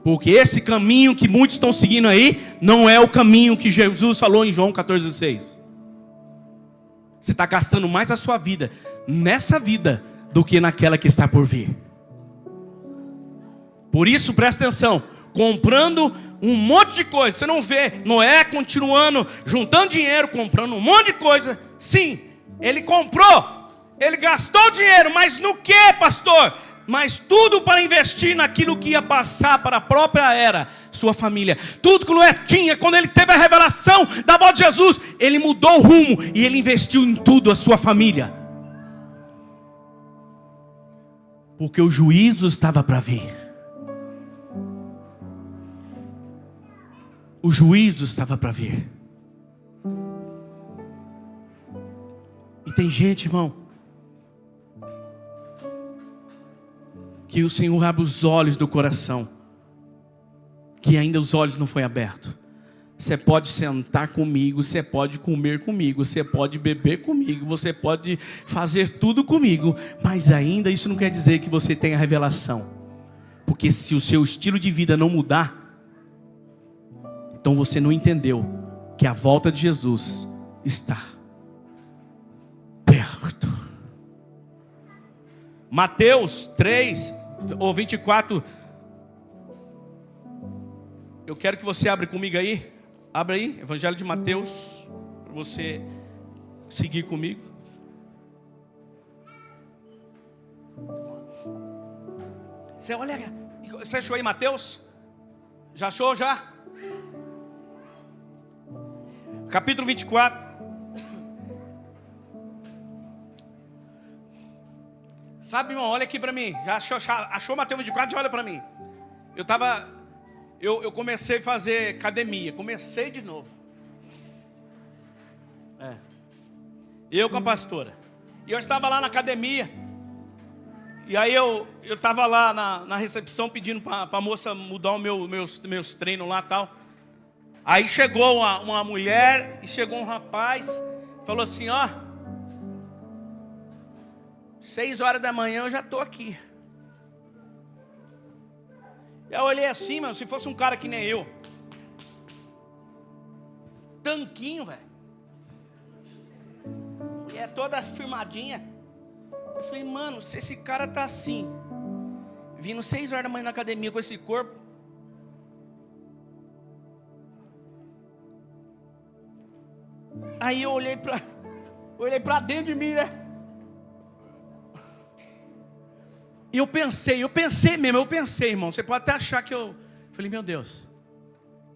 Porque esse caminho que muitos estão seguindo aí, não é o caminho que Jesus falou em João 14,6. Você está gastando mais a sua vida nessa vida do que naquela que está por vir. Por isso, presta atenção, comprando um monte de coisa. Você não vê Noé continuando, juntando dinheiro, comprando um monte de coisa. Sim, ele comprou, ele gastou dinheiro, mas no que, pastor? Mas tudo para investir naquilo que ia passar para a própria era, sua família. Tudo que Noé tinha, quando ele teve a revelação da volta de Jesus, ele mudou o rumo e ele investiu em tudo a sua família. Porque o juízo estava para vir. O juízo estava para vir. E tem gente, irmão, que o Senhor abre os olhos do coração, que ainda os olhos não foram abertos. Você pode sentar comigo, você pode comer comigo, você pode beber comigo, você pode fazer tudo comigo, mas ainda isso não quer dizer que você tenha revelação. Porque se o seu estilo de vida não mudar, então você não entendeu que a volta de Jesus está perto. Mateus 3, ou 24. Eu quero que você abra comigo aí. Abra aí, Evangelho de Mateus, para você seguir comigo. Você olha, você achou aí Mateus? Já achou já? Capítulo 24. Sabe, irmão, olha aqui para mim. Já achou Mateus 24? Já olha para mim. Eu comecei a fazer academia. Comecei de novo. Eu com a pastora. E eu estava lá na academia. E aí eu estava lá na recepção pedindo para a moça mudar os meus treinos lá e tal. Aí chegou uma mulher e chegou um rapaz. Falou assim, ó. 6 horas da manhã eu já estou aqui. Eu olhei assim, mano, se fosse um cara que nem eu. Tanquinho, velho. Mulher toda firmadinha. Eu falei, mano, se esse cara tá assim, vindo 6 horas da manhã na academia com esse corpo. Aí eu olhei pra dentro de mim, né? E eu pensei, irmão. Você pode até achar que eu... Falei, meu Deus,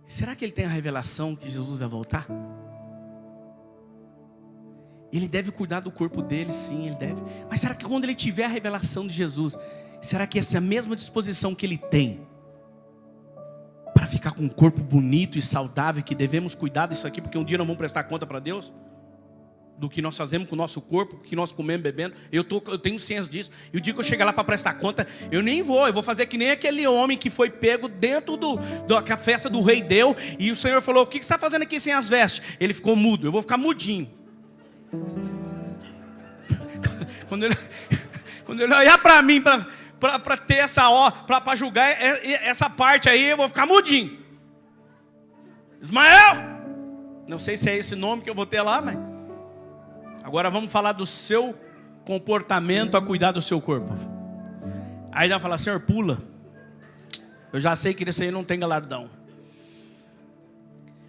será que ele tem a revelação que Jesus vai voltar? Ele deve cuidar do corpo dele, sim, ele deve. Mas será que quando ele tiver a revelação de Jesus, será que essa é a mesma disposição que ele tem para ficar com um corpo bonito e saudável, que devemos cuidar disso aqui, porque um dia nós vamos prestar conta para Deus? Do que nós fazemos com o nosso corpo, o que nós comemos, bebendo. Eu tenho ciência disso. E o dia que eu chegar lá para prestar conta, eu vou fazer que nem aquele homem que foi pego dentro da festa do rei deu. E o Senhor falou, o que você está fazendo aqui sem as vestes? Ele ficou mudo, eu vou ficar mudinho. Quando ele olhar para mim, para ter essa para julgar essa parte aí, eu vou ficar mudinho. Ismael! Não sei se é esse nome que eu vou ter lá, mas... Agora vamos falar do seu comportamento a cuidar do seu corpo. Aí ele vai falar, Senhor, pula. Eu já sei que esse aí não tem galardão.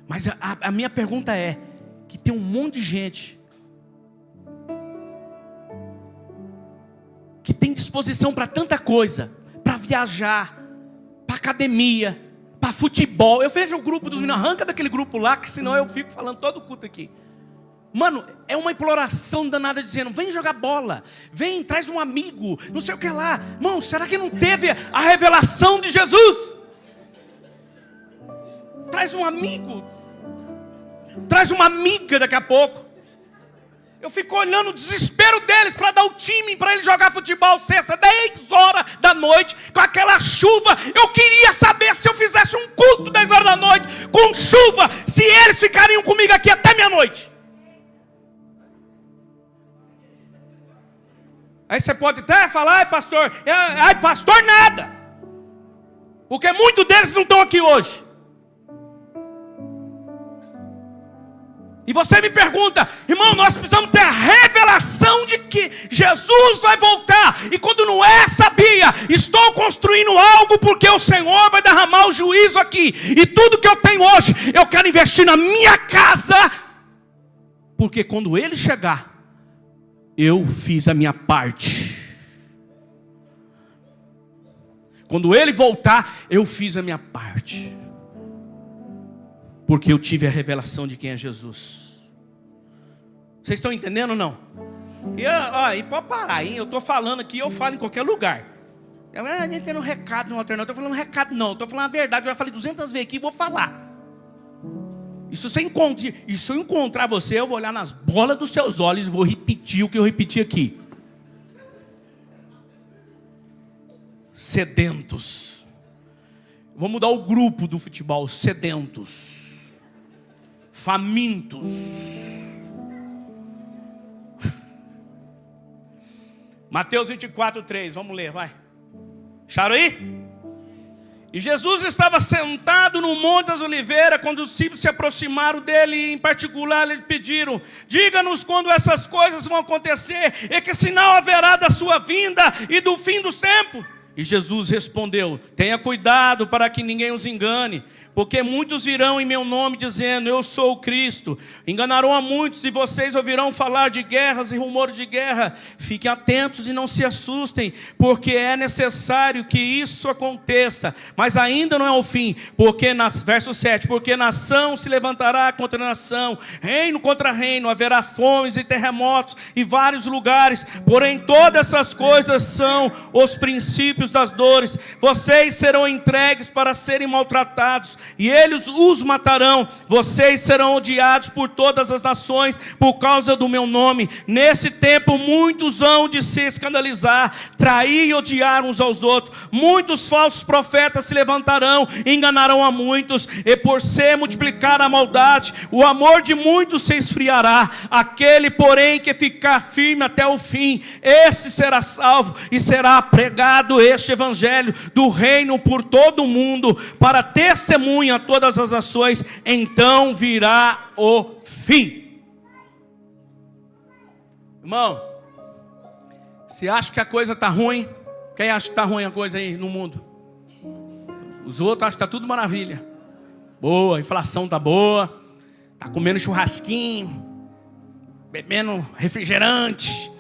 Mas a minha pergunta é, que tem um monte de gente que tem disposição para tanta coisa, para viajar, para academia, para futebol. Eu vejo o grupo dos meninos, arranca daquele grupo lá, que senão eu fico falando todo o culto aqui. Mano, é uma imploração danada dizendo, vem jogar bola, vem, traz um amigo, não sei o que lá. Irmão, será que não teve a revelação de Jesus? Traz um amigo, traz uma amiga daqui a pouco. Eu fico olhando o desespero deles para dar o time, para eles jogar futebol sexta, 10 horas da noite, com aquela chuva. Eu queria saber se eu fizesse um culto 10 horas da noite, com chuva, se eles ficariam comigo aqui até meia-noite. Aí você pode até falar, ai pastor nada. Porque muitos deles não estão aqui hoje. E você me pergunta, irmão, nós precisamos ter a revelação de que Jesus vai voltar. E quando Noé sabia, estou construindo algo porque o Senhor vai derramar o juízo aqui. E tudo que eu tenho hoje, eu quero investir na minha casa. Porque quando ele chegar, eu fiz a minha parte. Quando ele voltar, eu fiz a minha parte. Porque eu tive a revelação de quem é Jesus. Vocês estão entendendo ou não? E pode parar, hein? Eu estou falando aqui, eu falo em qualquer lugar. A gente tem um recado no alternativo. Eu estou falando recado não, estou falando a verdade. Eu já falei 200 vezes aqui e vou falar. E se eu encontrar você, eu vou olhar nas bolas dos seus olhos e vou repetir o que eu repeti aqui. Sedentos. Vou mudar o grupo do futebol. Sedentos. Famintos. Mateus 24:3. Vamos ler, vai. Acharam aí? E Jesus estava sentado no Monte das Oliveiras, quando os discípulos se aproximaram dele, e em particular lhe pediram, diga-nos quando essas coisas vão acontecer, e que sinal haverá da sua vinda e do fim dos tempos. E Jesus respondeu, tenha cuidado para que ninguém os engane, porque muitos virão em meu nome dizendo, eu sou o Cristo. Enganarão a muitos e vocês ouvirão falar de guerras e rumores de guerra. Fiquem atentos e não se assustem, porque é necessário que isso aconteça. Mas ainda não é o fim, verso 7, porque nação se levantará contra nação, reino contra reino, haverá fomes e terremotos em vários lugares. Porém todas essas coisas são os princípios das dores. Vocês serão entregues para serem maltratados, e eles os matarão. Vocês serão odiados por todas as nações por causa do meu nome. Nesse tempo muitos hão de se escandalizar, trair e odiar uns aos outros. Muitos falsos profetas se levantarão e enganarão a muitos, e por se multiplicar a maldade, o amor de muitos se esfriará. Aquele, porém, que ficar firme até o fim, esse será salvo, e será pregado este evangelho do reino por todo o mundo, para testemunha a todas as nações. Então virá o fim. Irmão, você acha que a coisa está ruim? Quem acha que está ruim a coisa aí no mundo? Os outros acham que está tudo maravilha. Boa, a inflação está boa, está comendo churrasquinho, bebendo refrigerante.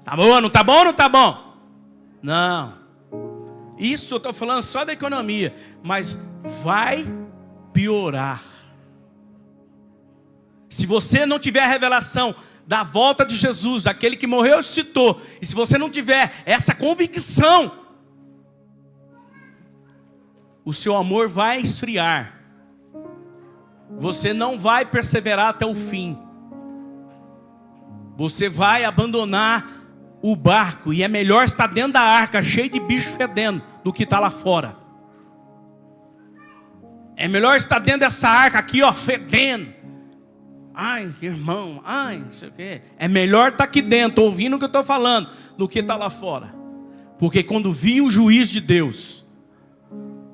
Tá bom, não tá bom, não tá bom? Não. Isso eu estou falando só da economia, mas vai piorar. Se você não tiver a revelação da volta de Jesus, daquele que morreu e ressuscitou, e se você não tiver essa convicção, o seu amor vai esfriar. Você não vai perseverar até o fim. Você vai abandonar o barco, e é melhor estar dentro da arca, cheio de bicho fedendo, do que estar lá fora. É melhor estar dentro dessa arca aqui, ó, fedendo. Ai, irmão, ai, não sei o quê. É melhor estar aqui dentro, ouvindo o que eu estou falando, do que estar lá fora. Porque quando vir o juiz de Deus,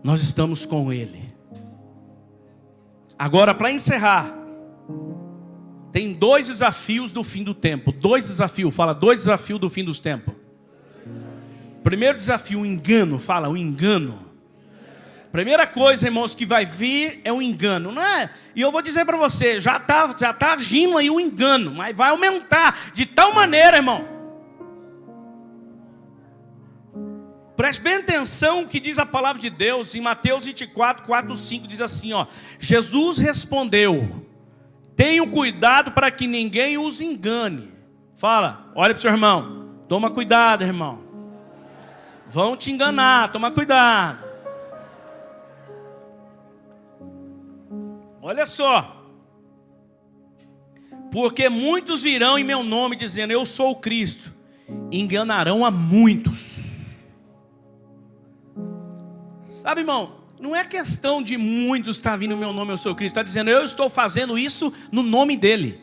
nós estamos com Ele. Agora, para encerrar, tem 2 desafios do fim do tempo. 2 desafios, fala 2 desafios do fim dos tempos. Primeiro desafio, o engano, fala o engano. Primeira coisa, irmãos, que vai vir é o engano, não é? E eu vou dizer para você, já tá agindo aí o engano, mas vai aumentar de tal maneira, irmão. Preste bem atenção o que diz a palavra de Deus em Mateus 24, 4, 5, diz assim, ó. Jesus respondeu: tenham cuidado para que ninguém os engane. Fala, olha para o seu irmão, toma cuidado, irmão. Vão te enganar, toma cuidado. Olha só. Porque muitos virão em meu nome dizendo, eu sou o Cristo. Enganarão a muitos. Sabe, irmão, não é questão de muitos estar vindo em meu nome, eu sou o Cristo. Está dizendo, eu estou fazendo isso no nome dele.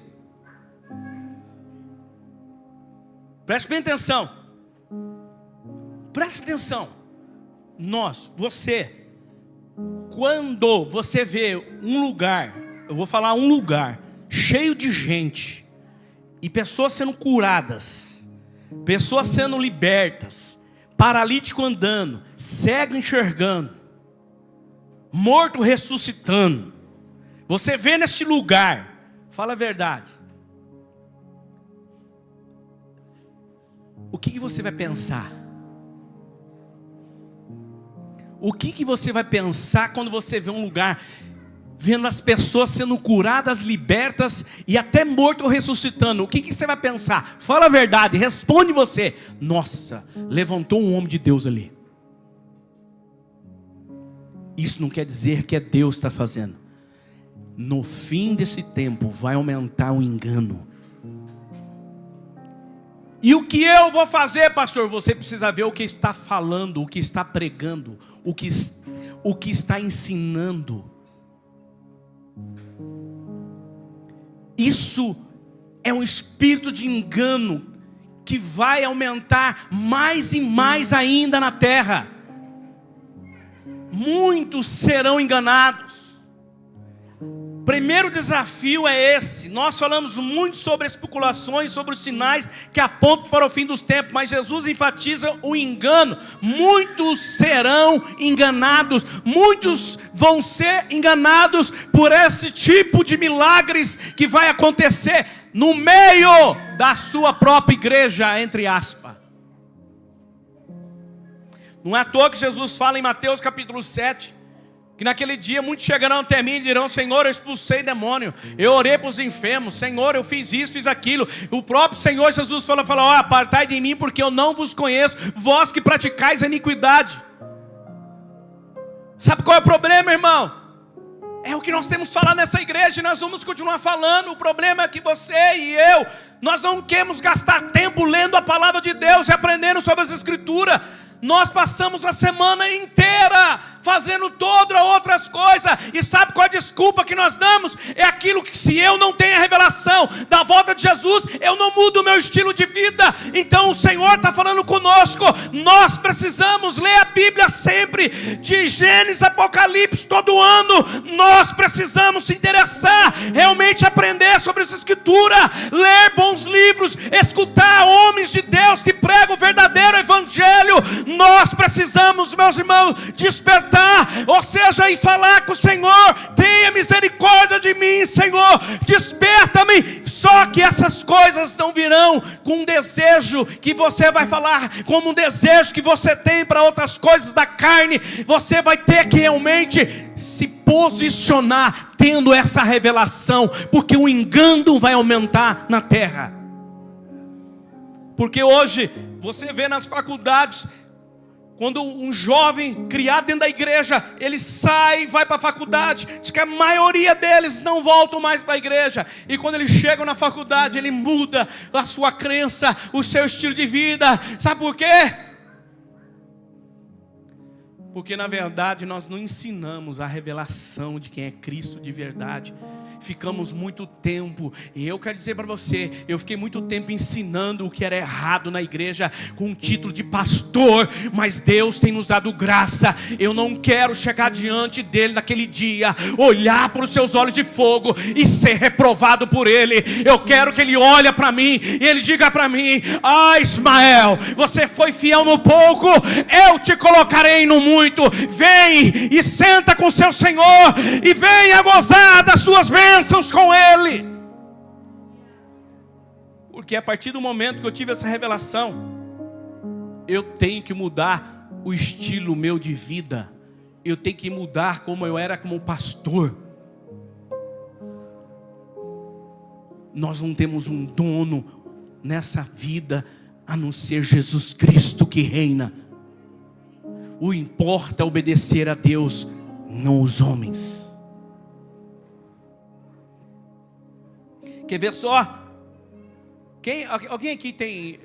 Preste bem atenção. Preste atenção. Você, quando você vê um lugar, eu vou falar um lugar, cheio de gente, e pessoas sendo curadas, pessoas sendo libertas, paralítico andando, cego enxergando, morto ressuscitando, você vê neste lugar, fala a verdade, o que você vai pensar? O que você vai pensar quando você vê um lugar, vendo as pessoas sendo curadas, libertas e até morto ressuscitando? O que você vai pensar? Fala a verdade, responde você. Nossa, levantou um homem de Deus ali. Isso não quer dizer que é Deus que está fazendo. No fim desse tempo vai aumentar o engano. E o que eu vou fazer, pastor? Você precisa ver o que está falando, o que está pregando, o que está ensinando. Isso é um espírito de engano que vai aumentar mais e mais ainda na terra. Muitos serão enganados. Primeiro desafio é esse. Nós falamos muito sobre especulações, sobre os sinais que apontam para o fim dos tempos, mas Jesus enfatiza o engano. Muitos serão enganados, muitos vão ser enganados por esse tipo de milagres que vai acontecer no meio da sua própria igreja, entre aspas. Não é à toa que Jesus fala em Mateus capítulo 7, que naquele dia muitos chegarão até mim e dirão, Senhor, eu expulsei demônio, eu orei para os enfermos, Senhor, eu fiz isso, fiz aquilo. O próprio Senhor Jesus fala, ó, apartai de mim, porque eu não vos conheço, vós que praticais a iniquidade. Sabe qual é o problema, irmão? É o que nós temos falado nessa igreja e nós vamos continuar falando. O problema é que você e eu, nós não queremos gastar tempo lendo a palavra de Deus e aprendendo sobre as Escrituras. Nós passamos a semana inteira fazendo todas outras coisas. E sabe qual é a desculpa que nós damos? É aquilo que, se eu não tenho a revelação da volta de Jesus, eu não mudo o meu estilo de vida. Então o Senhor está falando conosco. Nós precisamos ler a Bíblia sempre, de Gênesis a Apocalipse, todo ano. Nós precisamos se interessar, realmente aprender sobre essa Escritura, ler bons livros, escutar homens de Deus que pregam o verdadeiro Evangelho. Nós precisamos, meus irmãos, despertar, ou seja, e falar com o Senhor: tenha misericórdia de mim, Senhor, desperta-me. Só que essas coisas não virão com um desejo que você vai falar, como um desejo que você tem para outras coisas da carne. Você vai ter que realmente se posicionar tendo essa revelação, porque o engano vai aumentar na terra. Porque hoje você vê nas faculdades, quando um jovem criado dentro da igreja, ele sai e vai para a faculdade, diz que a maioria deles não voltam mais para a igreja. E quando eles chegam na faculdade, ele muda a sua crença, o seu estilo de vida. Sabe por quê? Porque na verdade nós não ensinamos a revelação de quem é Cristo de verdade. Ficamos muito tempo, e eu quero dizer para você, eu fiquei muito tempo ensinando o que era errado na igreja, com o título de pastor, mas Deus tem nos dado graça. Eu não quero chegar diante dele naquele dia, olhar para os seus olhos de fogo e ser reprovado por ele. Eu quero que ele olhe para mim e ele diga para mim: ah, Ismael, você foi fiel no pouco, eu te colocarei no muito. Vem e senta com seu Senhor e venha gozar das suas bênçãos com Ele. Porque a partir do momento que eu tive essa revelação, eu tenho que mudar o estilo meu de vida. Eu tenho que mudar como eu era como pastor. Nós não temos um dono nessa vida a não ser Jesus Cristo que reina. O importa é obedecer a Deus, não os homens. Quer ver só? Alguém aqui tem...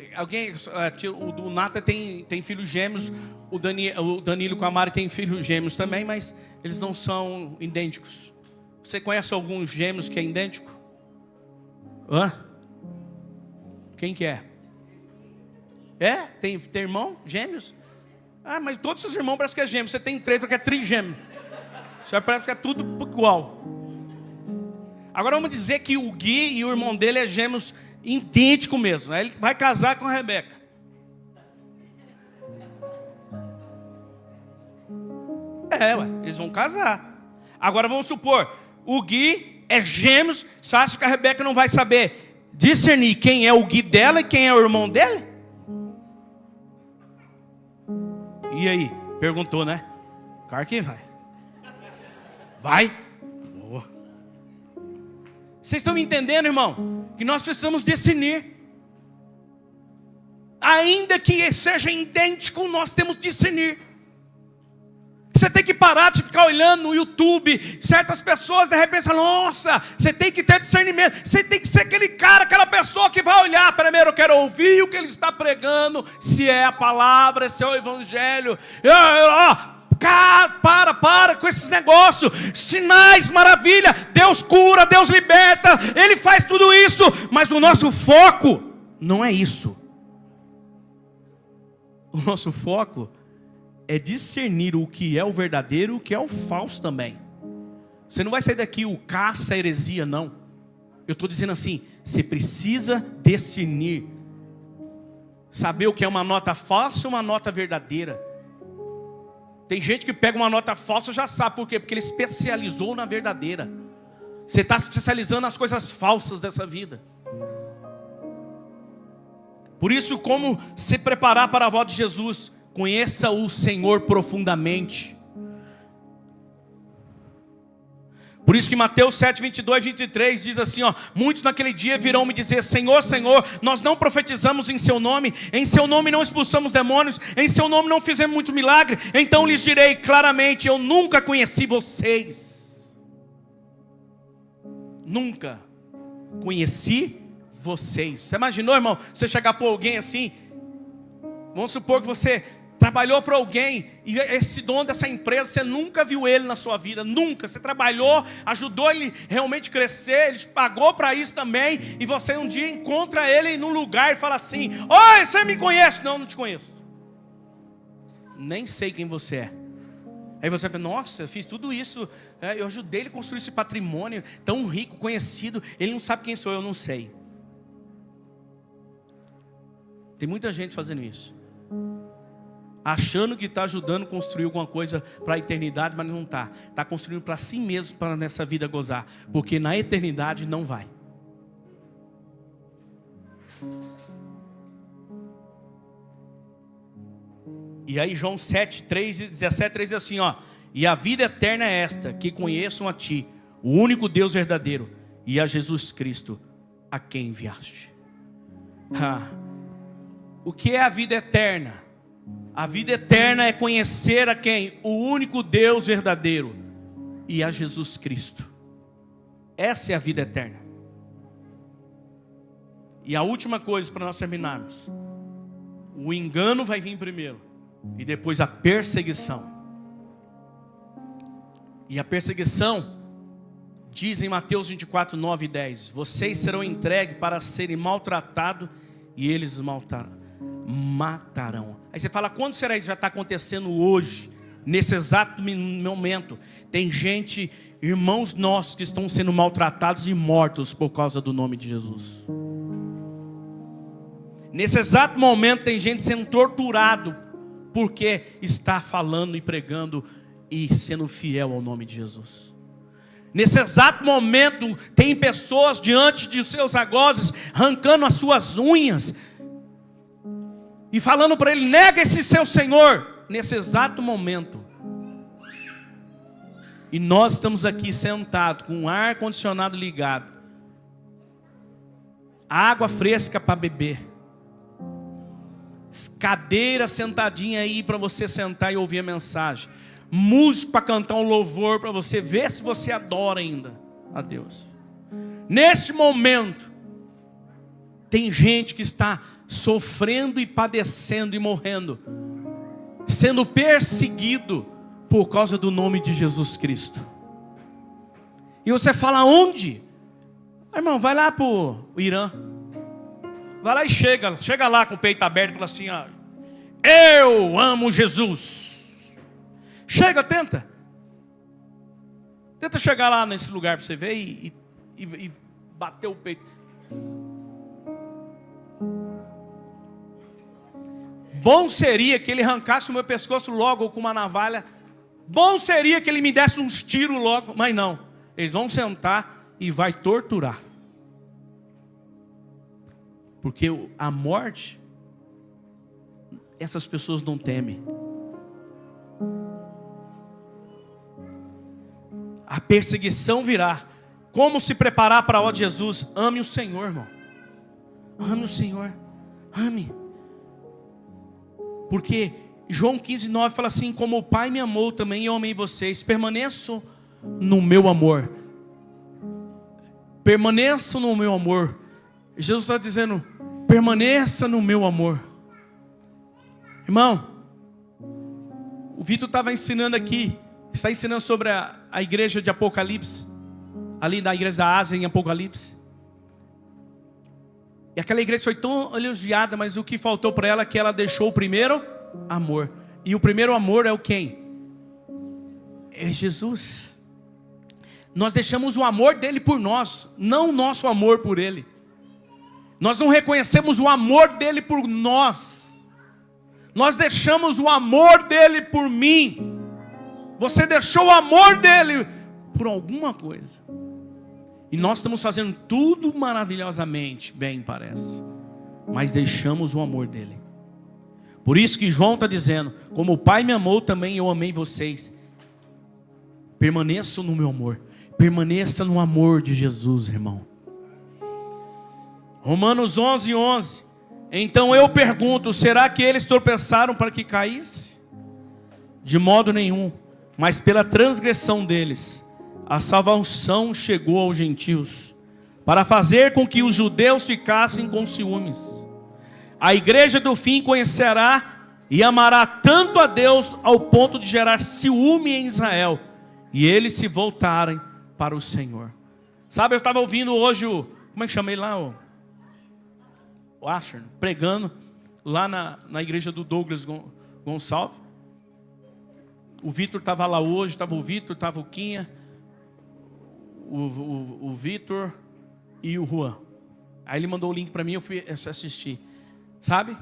o Nata tem filhos gêmeos. O Danilo com a Mari tem filhos gêmeos também, mas eles não são idênticos. Você conhece alguns gêmeos que é idêntico? Hã? Quem que é? É? Tem irmão? Gêmeos? Ah, mas todos os seus irmãos parecem que é gêmeo. Você tem três, porque é trigêmeo. Você parece que é tudo igual. Agora vamos dizer que o Gui e o irmão dele é gêmeos idêntico mesmo. Aí ele vai casar com a Rebeca. Eles vão casar. Agora vamos supor, o Gui é gêmeos. Você acha que a Rebeca não vai saber discernir quem é o Gui dela e quem é o irmão dele? E aí? Perguntou, né? Claro que vai. Vai? Boa. Vocês estão me entendendo, irmão? Que nós precisamos discernir. Ainda que seja idêntico, nós temos que discernir. Você tem que parar de ficar olhando no YouTube. Certas pessoas de repente falam: nossa, você tem que ter discernimento. Você tem que ser aquele cara, aquela pessoa que vai olhar. Primeiro eu quero ouvir o que ele está pregando, se é a palavra, se é o evangelho. Para com esses negócios. Sinais, maravilha. Deus cura, Deus liberta, Ele faz tudo isso. Mas o nosso foco não é isso. O nosso foco é discernir o que é o verdadeiro e o que é o falso também. Você não vai sair daqui o caça a heresia, não. Eu estou dizendo assim, você precisa discernir, saber o que é uma nota falsa e uma nota verdadeira. Tem gente que pega uma nota falsa, já sabe por quê? Porque ele especializou na verdadeira. Você está se especializando nas coisas falsas dessa vida. Por isso, como se preparar para a volta de Jesus? Conheça o Senhor profundamente. Por isso que Mateus 7, 22, 23 diz assim, ó: muitos naquele dia virão me dizer: Senhor, Senhor, nós não profetizamos em seu nome não expulsamos demônios, em seu nome não fizemos muito milagre. Então lhes direi claramente: eu nunca conheci vocês. Nunca conheci vocês. Você imaginou, irmão, você chegar para alguém assim? Vamos supor que você trabalhou para alguém e esse dono dessa empresa, você nunca viu ele na sua vida, nunca. Você trabalhou, ajudou ele realmente crescer, ele te pagou para isso também, e você um dia encontra ele num lugar e fala assim: oi, você me conhece? Não, não te conheço. Nem sei quem você é. Aí você pensa: nossa, eu fiz tudo isso, eu ajudei ele a construir esse patrimônio tão rico, conhecido, ele não sabe quem sou eu, não sei. Tem muita gente fazendo isso, achando que está ajudando a construir alguma coisa para a eternidade, mas não está. Está construindo para si mesmo, para nessa vida gozar. Porque na eternidade não vai. E aí João 7, 3 e 17, 3 diz assim, ó: e a vida eterna é esta, que conheçam a ti, o único Deus verdadeiro, e a Jesus Cristo, a quem enviaste. O que é a vida eterna? A vida eterna é conhecer a quem? O único Deus verdadeiro e a Jesus Cristo. Essa é a vida eterna. E a última coisa para nós terminarmos: o engano vai vir primeiro e depois a perseguição. E a perseguição diz em Mateus 24, 9 e 10: vocês serão entregues para serem maltratados e eles matarão. Aí você fala: quando será isso? Já está acontecendo hoje, nesse exato momento. Tem gente, irmãos nossos, que estão sendo maltratados e mortos por causa do nome de Jesus. Nesse exato momento tem gente sendo torturado porque está falando e pregando e sendo fiel ao nome de Jesus. Nesse exato momento tem pessoas diante de seus algozes arrancando as suas unhas e falando para ele: nega esse seu Senhor. Nesse exato momento. E nós estamos aqui sentados com o ar condicionado ligado, água fresca para beber, cadeira sentadinha aí para você sentar e ouvir a mensagem, músico para cantar um louvor para você ver se você adora ainda a Deus. Neste momento tem gente que está sofrendo e padecendo e morrendo, sendo perseguido por causa do nome de Jesus Cristo. E você fala: onde? Irmão, vai lá para o Irã. Vai lá e chega lá com o peito aberto e fala assim: ó, eu amo Jesus. Chega, tenta chegar lá nesse lugar para você ver e bater o peito. Bom seria que ele arrancasse o meu pescoço logo com uma navalha. Bom seria que ele me desse uns tiros logo. Mas não, eles vão sentar e vai torturar. Porque a morte, essas pessoas não temem. A perseguição virá. Como se preparar para a hora de Jesus? Ame o Senhor, irmão. Ame o Senhor. Ame. Porque João 15, 9 fala assim: como o Pai me amou, também eu amei vocês. Permaneçam no meu amor. Permaneçam no meu amor. Jesus está dizendo: permaneça no meu amor. Irmão, o Vitor estava ensinando aqui, está ensinando sobre a igreja de Apocalipse, ali da igreja da Ásia em Apocalipse. E aquela igreja foi tão elogiada, mas o que faltou para ela é que ela deixou o primeiro amor. E o primeiro amor é o quem? É Jesus. Nós deixamos o amor dele por nós, não o nosso amor por ele. Nós não reconhecemos o amor dele por nós. Nós deixamos o amor dele por mim. Você deixou o amor dele por alguma coisa. E nós estamos fazendo tudo maravilhosamente bem, parece. Mas deixamos o amor dele. Por isso que João está dizendo: como o Pai me amou, também eu amei vocês. Permaneçam no meu amor. Permaneça no amor de Jesus, irmão. Romanos 11:11. Então eu pergunto, será que eles tropeçaram para que caísse? De modo nenhum, mas pela transgressão deles, a salvação chegou aos gentios, para fazer com que os judeus ficassem com ciúmes. A igreja do fim conhecerá e amará tanto a Deus ao ponto de gerar ciúme em Israel, e eles se voltarem para o Senhor. Sabe, eu estava ouvindo hoje como é que chamei lá? O Asher, pregando lá na igreja do Douglas Gonçalves. O Vitor estava lá hoje, estava o Vitor, estava o Quinha, o Vitor e o Juan. Aí ele mandou o link para mim, eu fui assistir. Sabe?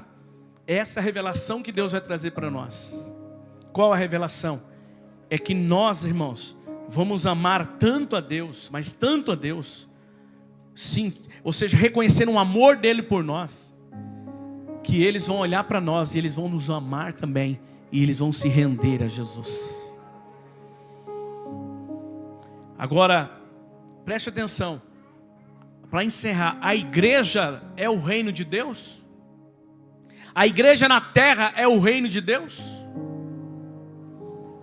Essa é a revelação que Deus vai trazer para nós. Qual a revelação? É que nós, irmãos, vamos amar tanto a Deus, mas tanto a Deus, sim, ou seja, reconhecer o amor dele por nós, que eles vão olhar para nós e eles vão nos amar também, e eles vão se render a Jesus. Agora, preste atenção, para encerrar, a igreja é o reino de Deus? A igreja na terra é o reino de Deus?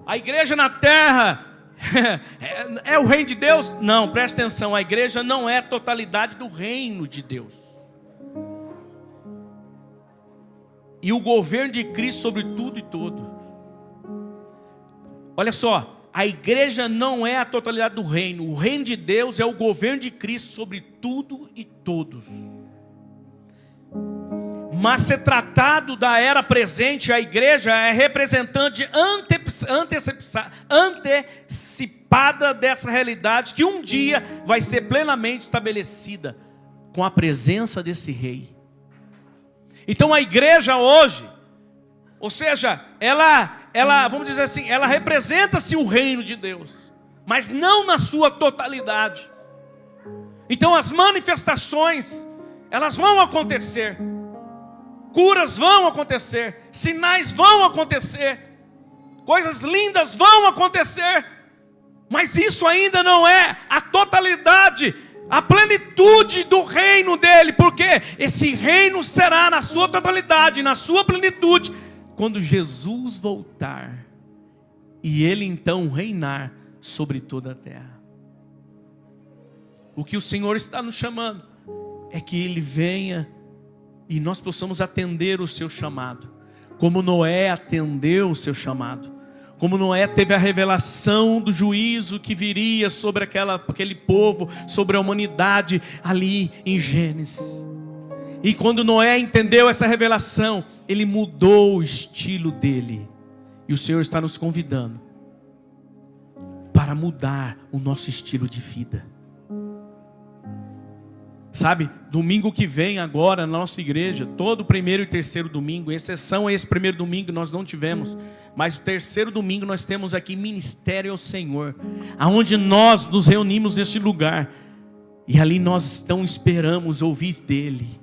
A igreja na terra é o reino de Deus? Não, preste atenção, a igreja não é a totalidade do reino de Deus. E o governo de Cristo sobre tudo e todo. Olha só, a igreja não é a totalidade do reino. O reino de Deus é o governo de Cristo sobre tudo e todos. Mas ser tratado da era presente, a igreja é representante antecipada dessa realidade que um dia vai ser plenamente estabelecida com a presença desse rei. Então a igreja hoje, ou seja, ela, vamos dizer assim, ela representa-se o reino de Deus, mas não na sua totalidade. Então as manifestações, elas vão acontecer. Curas vão acontecer, sinais vão acontecer, coisas lindas vão acontecer, mas isso ainda não é a totalidade, a plenitude do reino dele, porque esse reino será na sua totalidade, na sua plenitude, quando Jesus voltar e ele então reinar sobre toda a terra. O que o Senhor está nos chamando é que ele venha e nós possamos atender o seu chamado, como Noé atendeu o seu chamado, como Noé teve a revelação do juízo que viria sobre aquele povo, sobre a humanidade ali em Gênesis. E quando Noé entendeu essa revelação, ele mudou o estilo dele. E o Senhor está nos convidando para mudar o nosso estilo de vida. Sabe, domingo que vem agora na nossa igreja, todo primeiro e terceiro domingo, exceção a esse primeiro domingo nós não tivemos, mas o terceiro domingo nós temos aqui Ministério ao Senhor, aonde nós nos reunimos neste lugar, e ali nós então esperamos ouvir dele,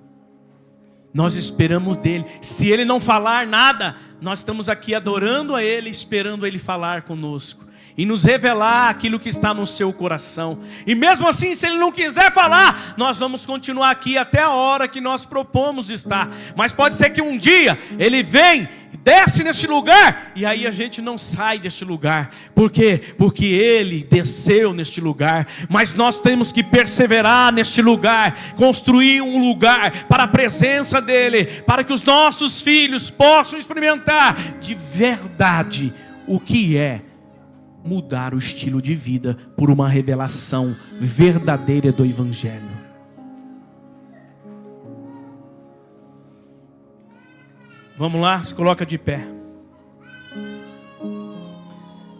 nós esperamos dele. Se ele não falar nada, nós estamos aqui adorando a ele, esperando ele falar conosco e nos revelar aquilo que está no seu coração. E mesmo assim, se ele não quiser falar, nós vamos continuar aqui até a hora que nós propomos estar. Mas pode ser que um dia ele vem, desce neste lugar, e aí a gente não sai deste lugar. Por quê? Porque ele desceu neste lugar. Mas nós temos que perseverar neste lugar, construir um lugar para a presença dele, para que os nossos filhos possam experimentar de verdade o que é mudar o estilo de vida por uma revelação verdadeira do Evangelho. Vamos lá, se coloca de pé.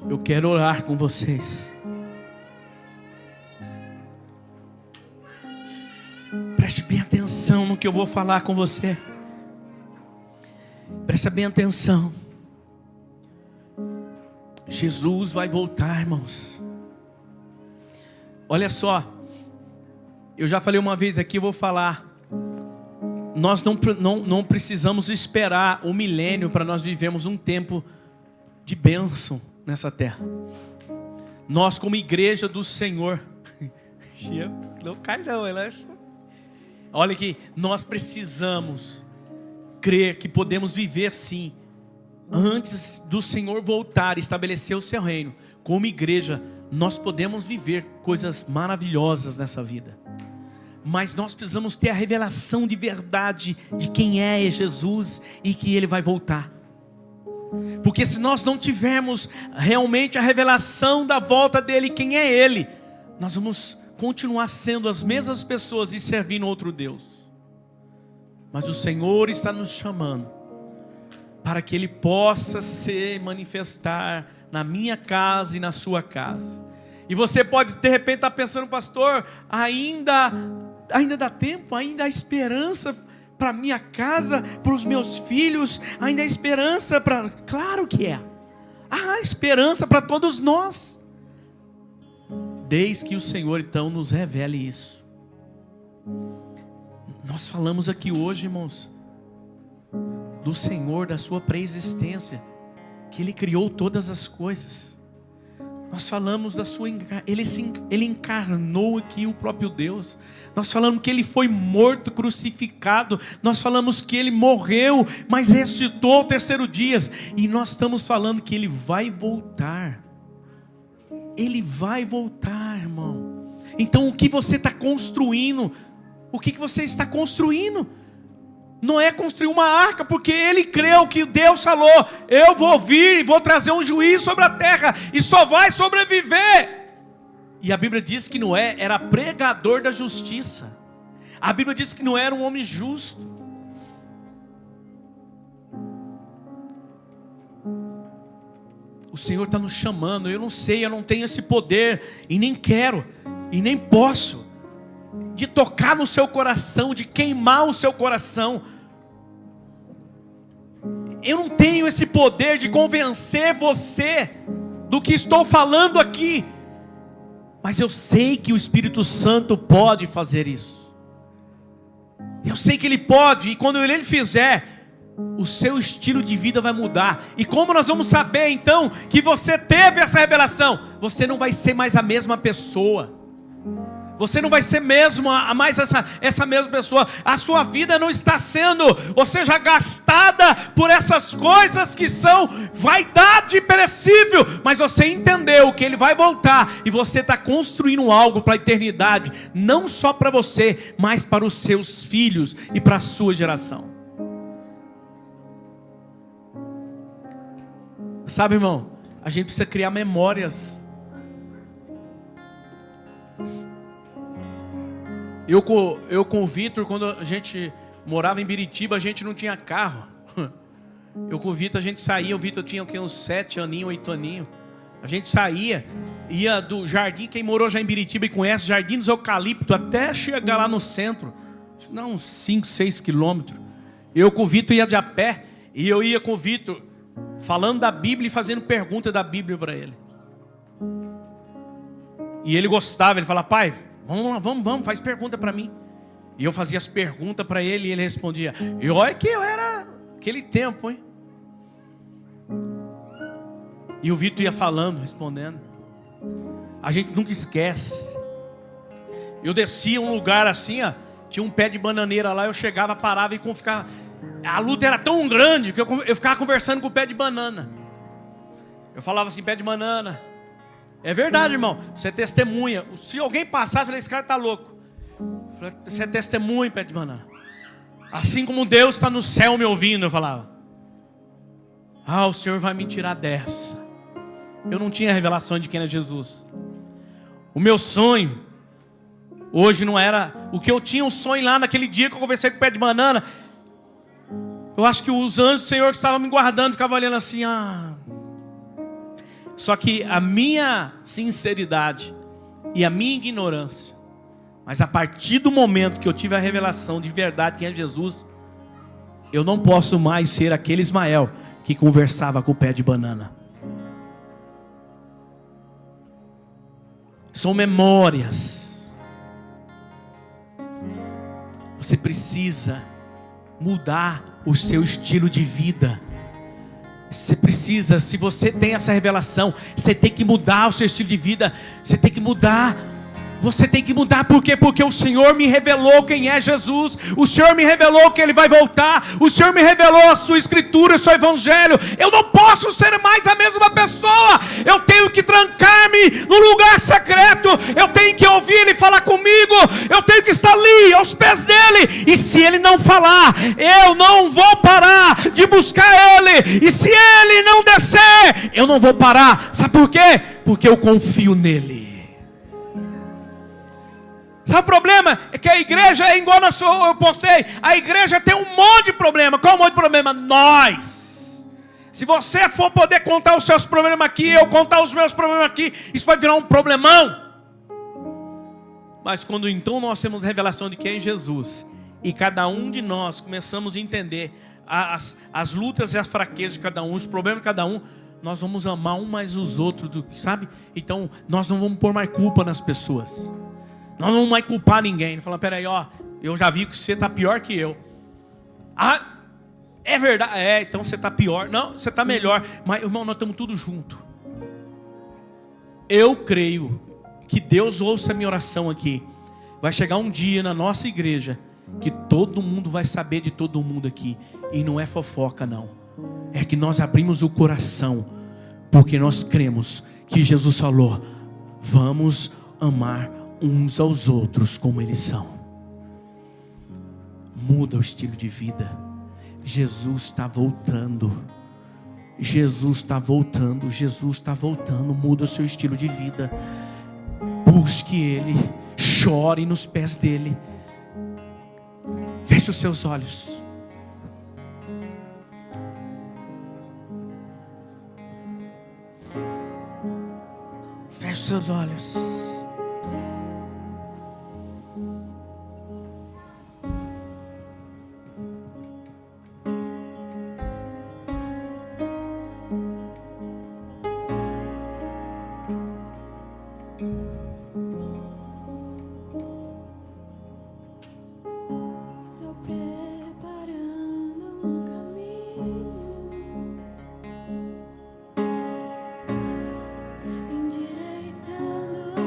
Eu quero orar com vocês. Preste bem atenção no que eu vou falar com você. Preste bem atenção. Jesus vai voltar, irmãos. Olha só, eu já falei uma vez aqui, eu vou falar. Nós não precisamos esperar o milênio para nós vivermos um tempo de bênção nessa terra. nós como igreja do Senhor, não cai não, ela olha aqui, nós precisamos crer que podemos viver sim, antes do Senhor voltar e estabelecer o seu reino. Como igreja, nós podemos viver coisas maravilhosas nessa vida, mas nós precisamos ter a revelação de verdade de quem é Jesus e que Ele vai voltar. Porque se nós não tivermos realmente a revelação da volta dele, quem é Ele, nós vamos continuar sendo as mesmas pessoas e servindo outro Deus. Mas o Senhor está nos chamando para que Ele possa se manifestar na minha casa e na sua casa. E você pode de repente estar pensando, pastor, ainda dá tempo, ainda há esperança para minha casa, para os meus filhos, ainda há esperança para... Claro que é. Há esperança para todos nós, desde que o Senhor então nos revele isso. Nós falamos aqui hoje, irmãos, do Senhor, da sua pré-existência, que Ele criou todas as coisas. Nós falamos da sua... Ele encarnou aqui o próprio Deus. Nós falamos que Ele foi morto, crucificado. Nós falamos que Ele morreu, mas ressuscitou ao terceiro dia. E nós estamos falando que Ele vai voltar. Ele vai voltar, irmão. Então o que você está construindo? O que você está construindo? Noé construiu uma arca porque ele creu que Deus falou: eu vou vir e vou trazer um juízo sobre a terra e só vai sobreviver. E a Bíblia diz que Noé era pregador da justiça. A Bíblia diz que Noé era um homem justo. O Senhor está nos chamando. Eu não sei, eu não tenho esse poder e nem quero e nem posso de tocar no seu coração, de queimar o seu coração. Eu não tenho esse poder de convencer você do que estou falando aqui, mas eu sei que o Espírito Santo pode fazer isso. Eu sei que Ele pode, e quando Ele fizer, o seu estilo de vida vai mudar. E como nós vamos saber então que você teve essa revelação? Você não vai ser mais a mesma pessoa. Você não vai ser mesmo mais essa mesma pessoa. A sua vida não está sendo, ou seja, gastada por essas coisas que são vaidade perecível. Mas você entendeu que Ele vai voltar e você está construindo algo para a eternidade. Não só para você, mas para os seus filhos e para a sua geração. Sabe, irmão, a gente precisa criar memórias. Eu com o Vitor, quando a gente morava em Biritiba, a gente não tinha carro. Eu com o Vitor, a gente saía, o Vitor tinha uns 7 aninhos, 8 aninhos. A gente saía, ia do jardim, quem morou já em Biritiba e conhece, Jardim dos Eucalipto, até chegar lá no centro. Não, uns 5, 6 quilômetros. Eu com o Vitor ia de a pé, e eu ia com o Vitor falando da Bíblia e fazendo pergunta da Bíblia para ele. E ele gostava, ele falava: pai, vamos lá, vamos, faz pergunta para mim. E eu fazia as perguntas para ele e ele respondia. E olha que eu era aquele tempo, hein? E o Vitor ia falando, respondendo. A gente nunca esquece. Eu descia um lugar assim, ó, tinha um pé de bananeira lá, eu chegava, parava e ficava... A luta era tão grande que eu ficava conversando com o pé de banana. Eu falava assim: pé de banana. É verdade, irmão, você é testemunha. Se alguém passar, eu falei: esse cara está louco. Você é testemunha, pé de banana. Assim como Deus está no céu me ouvindo, eu falava. O Senhor vai me tirar dessa. Eu não tinha revelação de quem era Jesus. O meu sonho hoje não era o que eu tinha um sonho lá naquele dia que eu conversei com o pé de banana. Eu acho que os anjos do Senhor que estavam me guardando ficavam olhando assim. Só que a minha sinceridade e a minha ignorância, mas a partir do momento que eu tive a revelação de verdade quem é Jesus, eu não posso mais ser aquele Ismael que conversava com o pé de banana. São memórias. Você precisa mudar o seu estilo de vida. Você precisa, se você tem essa revelação, você tem que mudar o seu estilo de vida. Você tem que mudar. Você tem que mudar, por quê? Porque o Senhor me revelou quem é Jesus. O Senhor me revelou que Ele vai voltar. O Senhor me revelou a sua escritura, o seu evangelho. Eu não posso ser mais a mesma pessoa. Eu tenho que trancar-me no lugar secreto. Eu tenho que ouvir Ele falar comigo. Eu tenho que estar ali, aos pés dEle. E se Ele não falar, eu não vou parar de buscar Ele. E se Ele não descer, eu não vou parar. Sabe por quê? Porque eu confio nele. Sabe o problema? É que a igreja é igual eu postei. A igreja tem um monte de problema. Qual é o monte de problema? Nós. Se você for poder contar os seus problemas aqui, eu contar os meus problemas aqui, isso vai virar um problemão. Mas quando então nós temos revelação de quem é Jesus, e cada um de nós começamos a entender as lutas e as fraquezas de cada um, os problemas de cada um, nós vamos amar um mais os outros, sabe? Então nós não vamos pôr mais culpa nas pessoas. Nós não vamos mais culpar ninguém. Falar, peraí, ó, eu já vi que você está pior que eu. Ah, é verdade. É, então você está pior. Não, você está melhor. Mas, irmão, nós estamos tudo junto. Eu creio que Deus ouça a minha oração aqui. Vai chegar um dia na nossa igreja que todo mundo vai saber de todo mundo aqui. E não é fofoca, não. É que nós abrimos o coração, porque nós cremos que Jesus falou: vamos amar uns aos outros como eles são. Muda o estilo de vida. Jesus está voltando. Jesus está voltando. Jesus está voltando. Muda o seu estilo de vida. Busque Ele. Chore nos pés dEle. Feche os seus olhos. Feche os seus olhos. Estou preparando um caminho, endireitando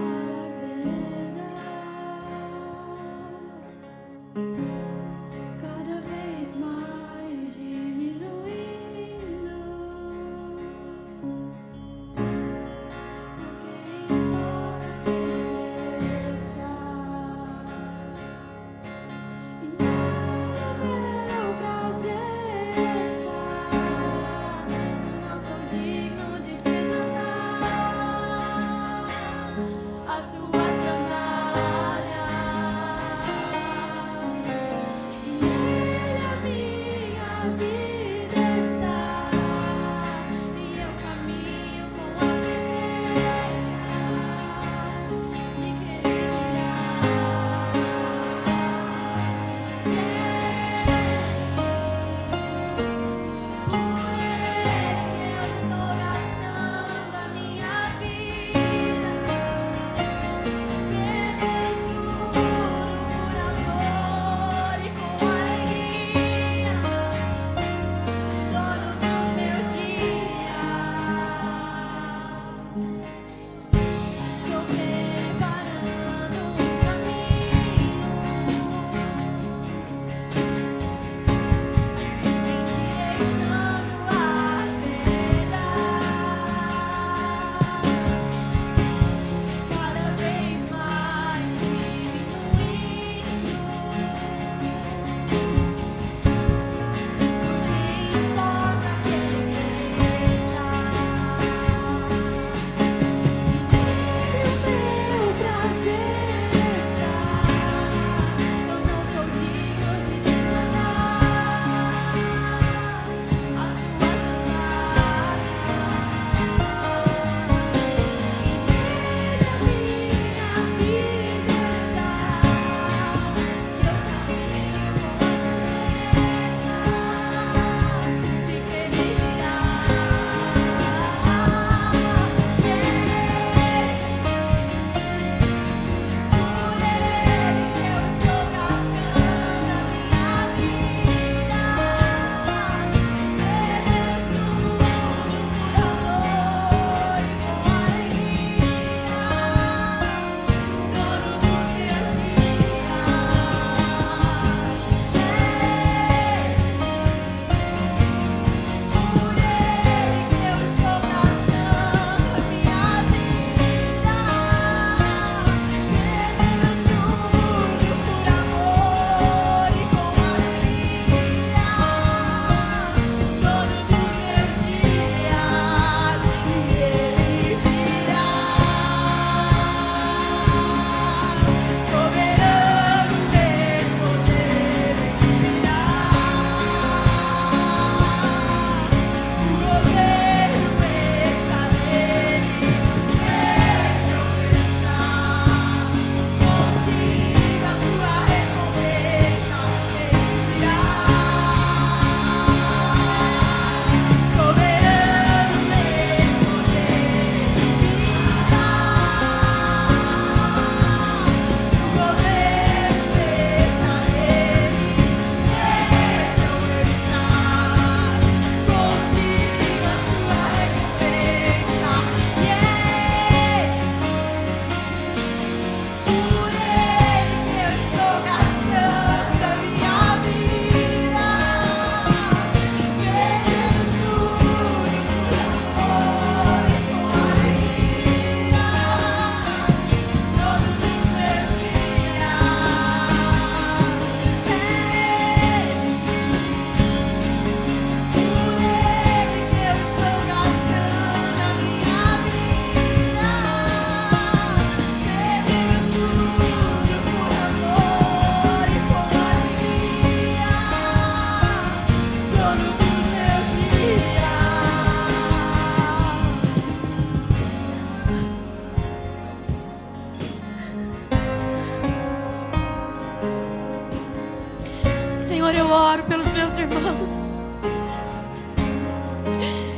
Senhor, eu oro pelos meus irmãos.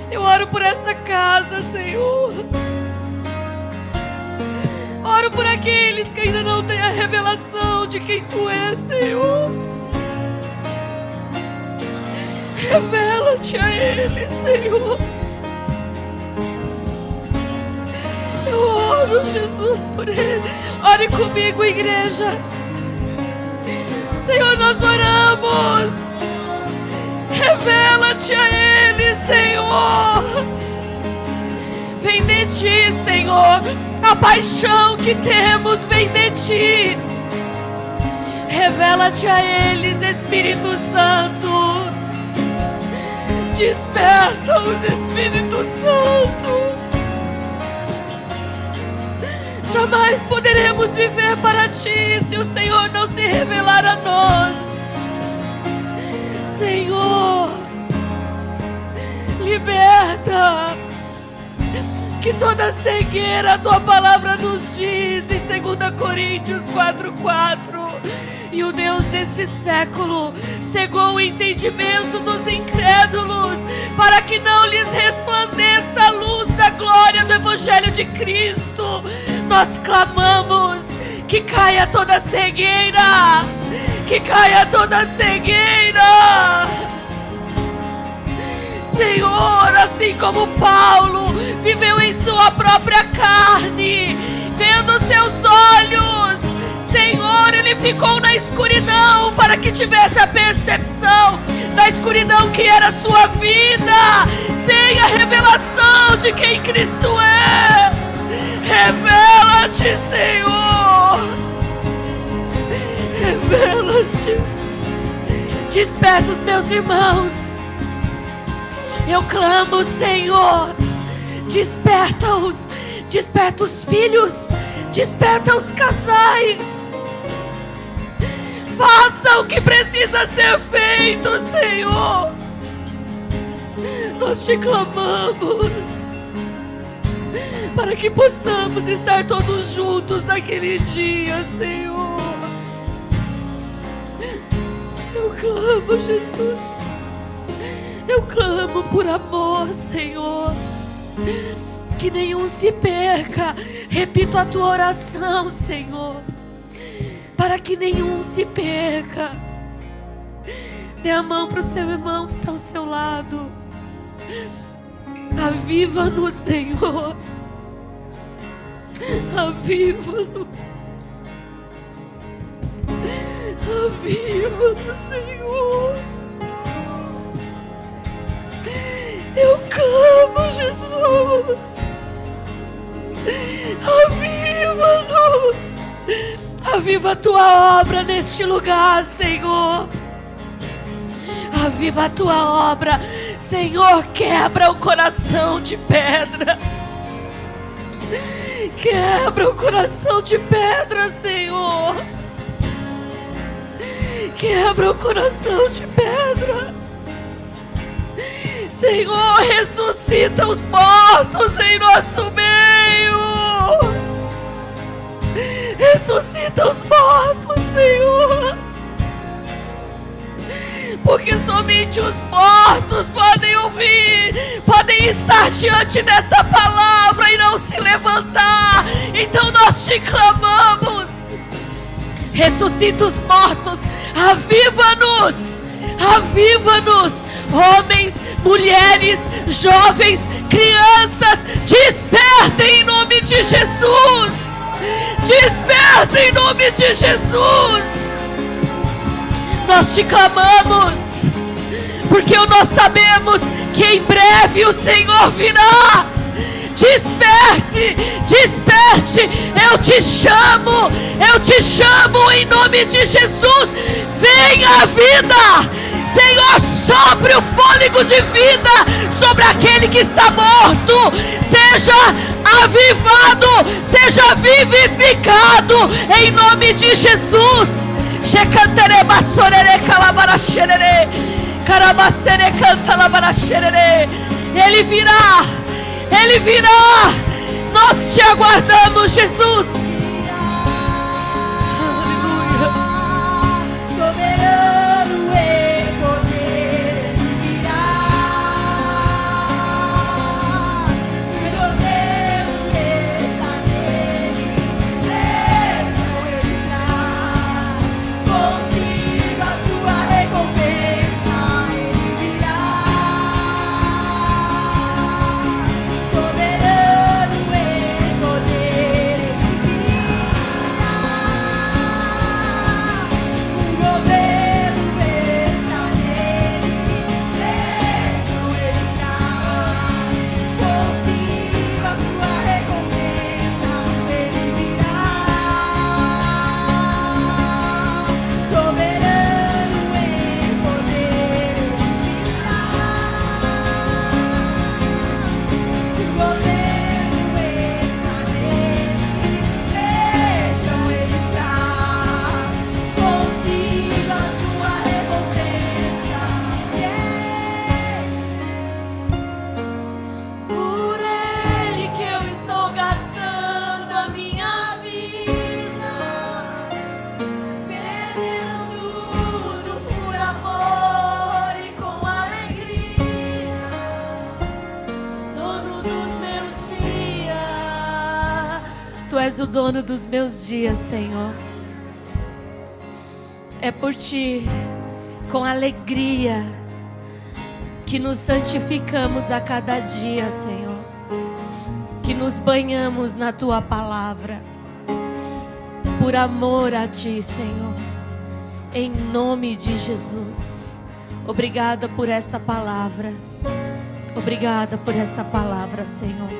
Eu oro por esta casa, Senhor. Oro por aqueles que ainda não têm a revelação de quem Tu és, Senhor. Revela-te a eles, Senhor. Eu oro, Jesus, por ele. Ore comigo, igreja. Senhor, nós oramos. Revela-te a eles, Senhor. Vem de Ti, Senhor. A paixão que temos vem de Ti. Revela-te a eles, Espírito Santo. Desperta-os, Espírito Santo. Jamais poderemos viver para Ti se o Senhor não se revelar a nós. Senhor, liberta. Que toda cegueira, a Tua palavra nos diz em 2 Coríntios 4:4. E o Deus deste século cegou o entendimento dos incrédulos, para que não lhes resplandeça a luz da glória do Evangelho de Cristo. Nós clamamos que caia toda cegueira, que caia toda cegueira. Senhor, assim como Paulo viveu em sua própria carne, vendo seus olhos, Senhor, ele ficou na escuridão para que tivesse a percepção da escuridão que era a sua vida, sem a revelação de quem Cristo é. Revela-te, Senhor. Revela-te. Desperta os meus irmãos. Eu clamo, Senhor. Desperta-os. Desperta os filhos. Desperta os casais. Faça o que precisa ser feito, Senhor. Nós Te clamamos para que possamos estar todos juntos naquele dia, Senhor. Eu clamo, Jesus. Eu clamo por amor, Senhor. Que nenhum se perca. Repito a Tua oração, Senhor. Para que nenhum se perca. Dê a mão para o seu irmão que está ao seu lado. Aviva-nos, Senhor. Aviva-nos. Aviva-nos, Senhor. Eu clamo, Jesus. Aviva-nos. Aviva a Tua obra neste lugar, Senhor. Aviva a Tua obra. Senhor, quebra o coração de pedra. Quebra o coração de pedra, Senhor. Quebra o coração de pedra. Senhor, ressuscita os mortos em nosso meio. Ressuscita os mortos, Senhor. Porque somente os mortos podem ouvir, podem estar diante dessa palavra e não se levantar. Então nós Te clamamos. Ressuscita os mortos. Aviva-nos. Aviva-nos. Homens, mulheres, jovens, crianças, despertem em nome de Jesus. Despertem em nome de Jesus. Nós Te clamamos, porque nós sabemos que em breve o Senhor virá. Desperte, desperte. Eu Te chamo em nome de Jesus. Venha a vida. Senhor, sopre o fôlego de vida sobre aquele que está morto. Seja avivado, seja vivificado em nome de Jesus. Ele virá, Ele virá. Nós Te aguardamos, Jesus. Soberano és o dono dos meus dias, Senhor. É por Ti, com alegria, que nos santificamos a cada dia, Senhor. Que nos banhamos na Tua palavra. Por amor a Ti, Senhor. Em nome de Jesus. Obrigada por esta palavra. Obrigada por esta palavra, Senhor.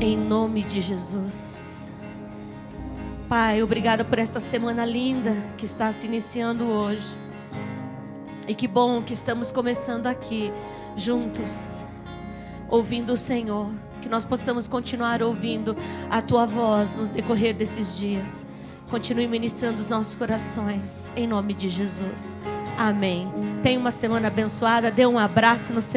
Em nome de Jesus. Pai, obrigada por esta semana linda que está se iniciando hoje. E que bom que estamos começando aqui, juntos, ouvindo o Senhor. Que nós possamos continuar ouvindo a Tua voz no decorrer desses dias. Continue ministrando os nossos corações, em nome de Jesus. Amém. Tenha uma semana abençoada. Dê um abraço no seu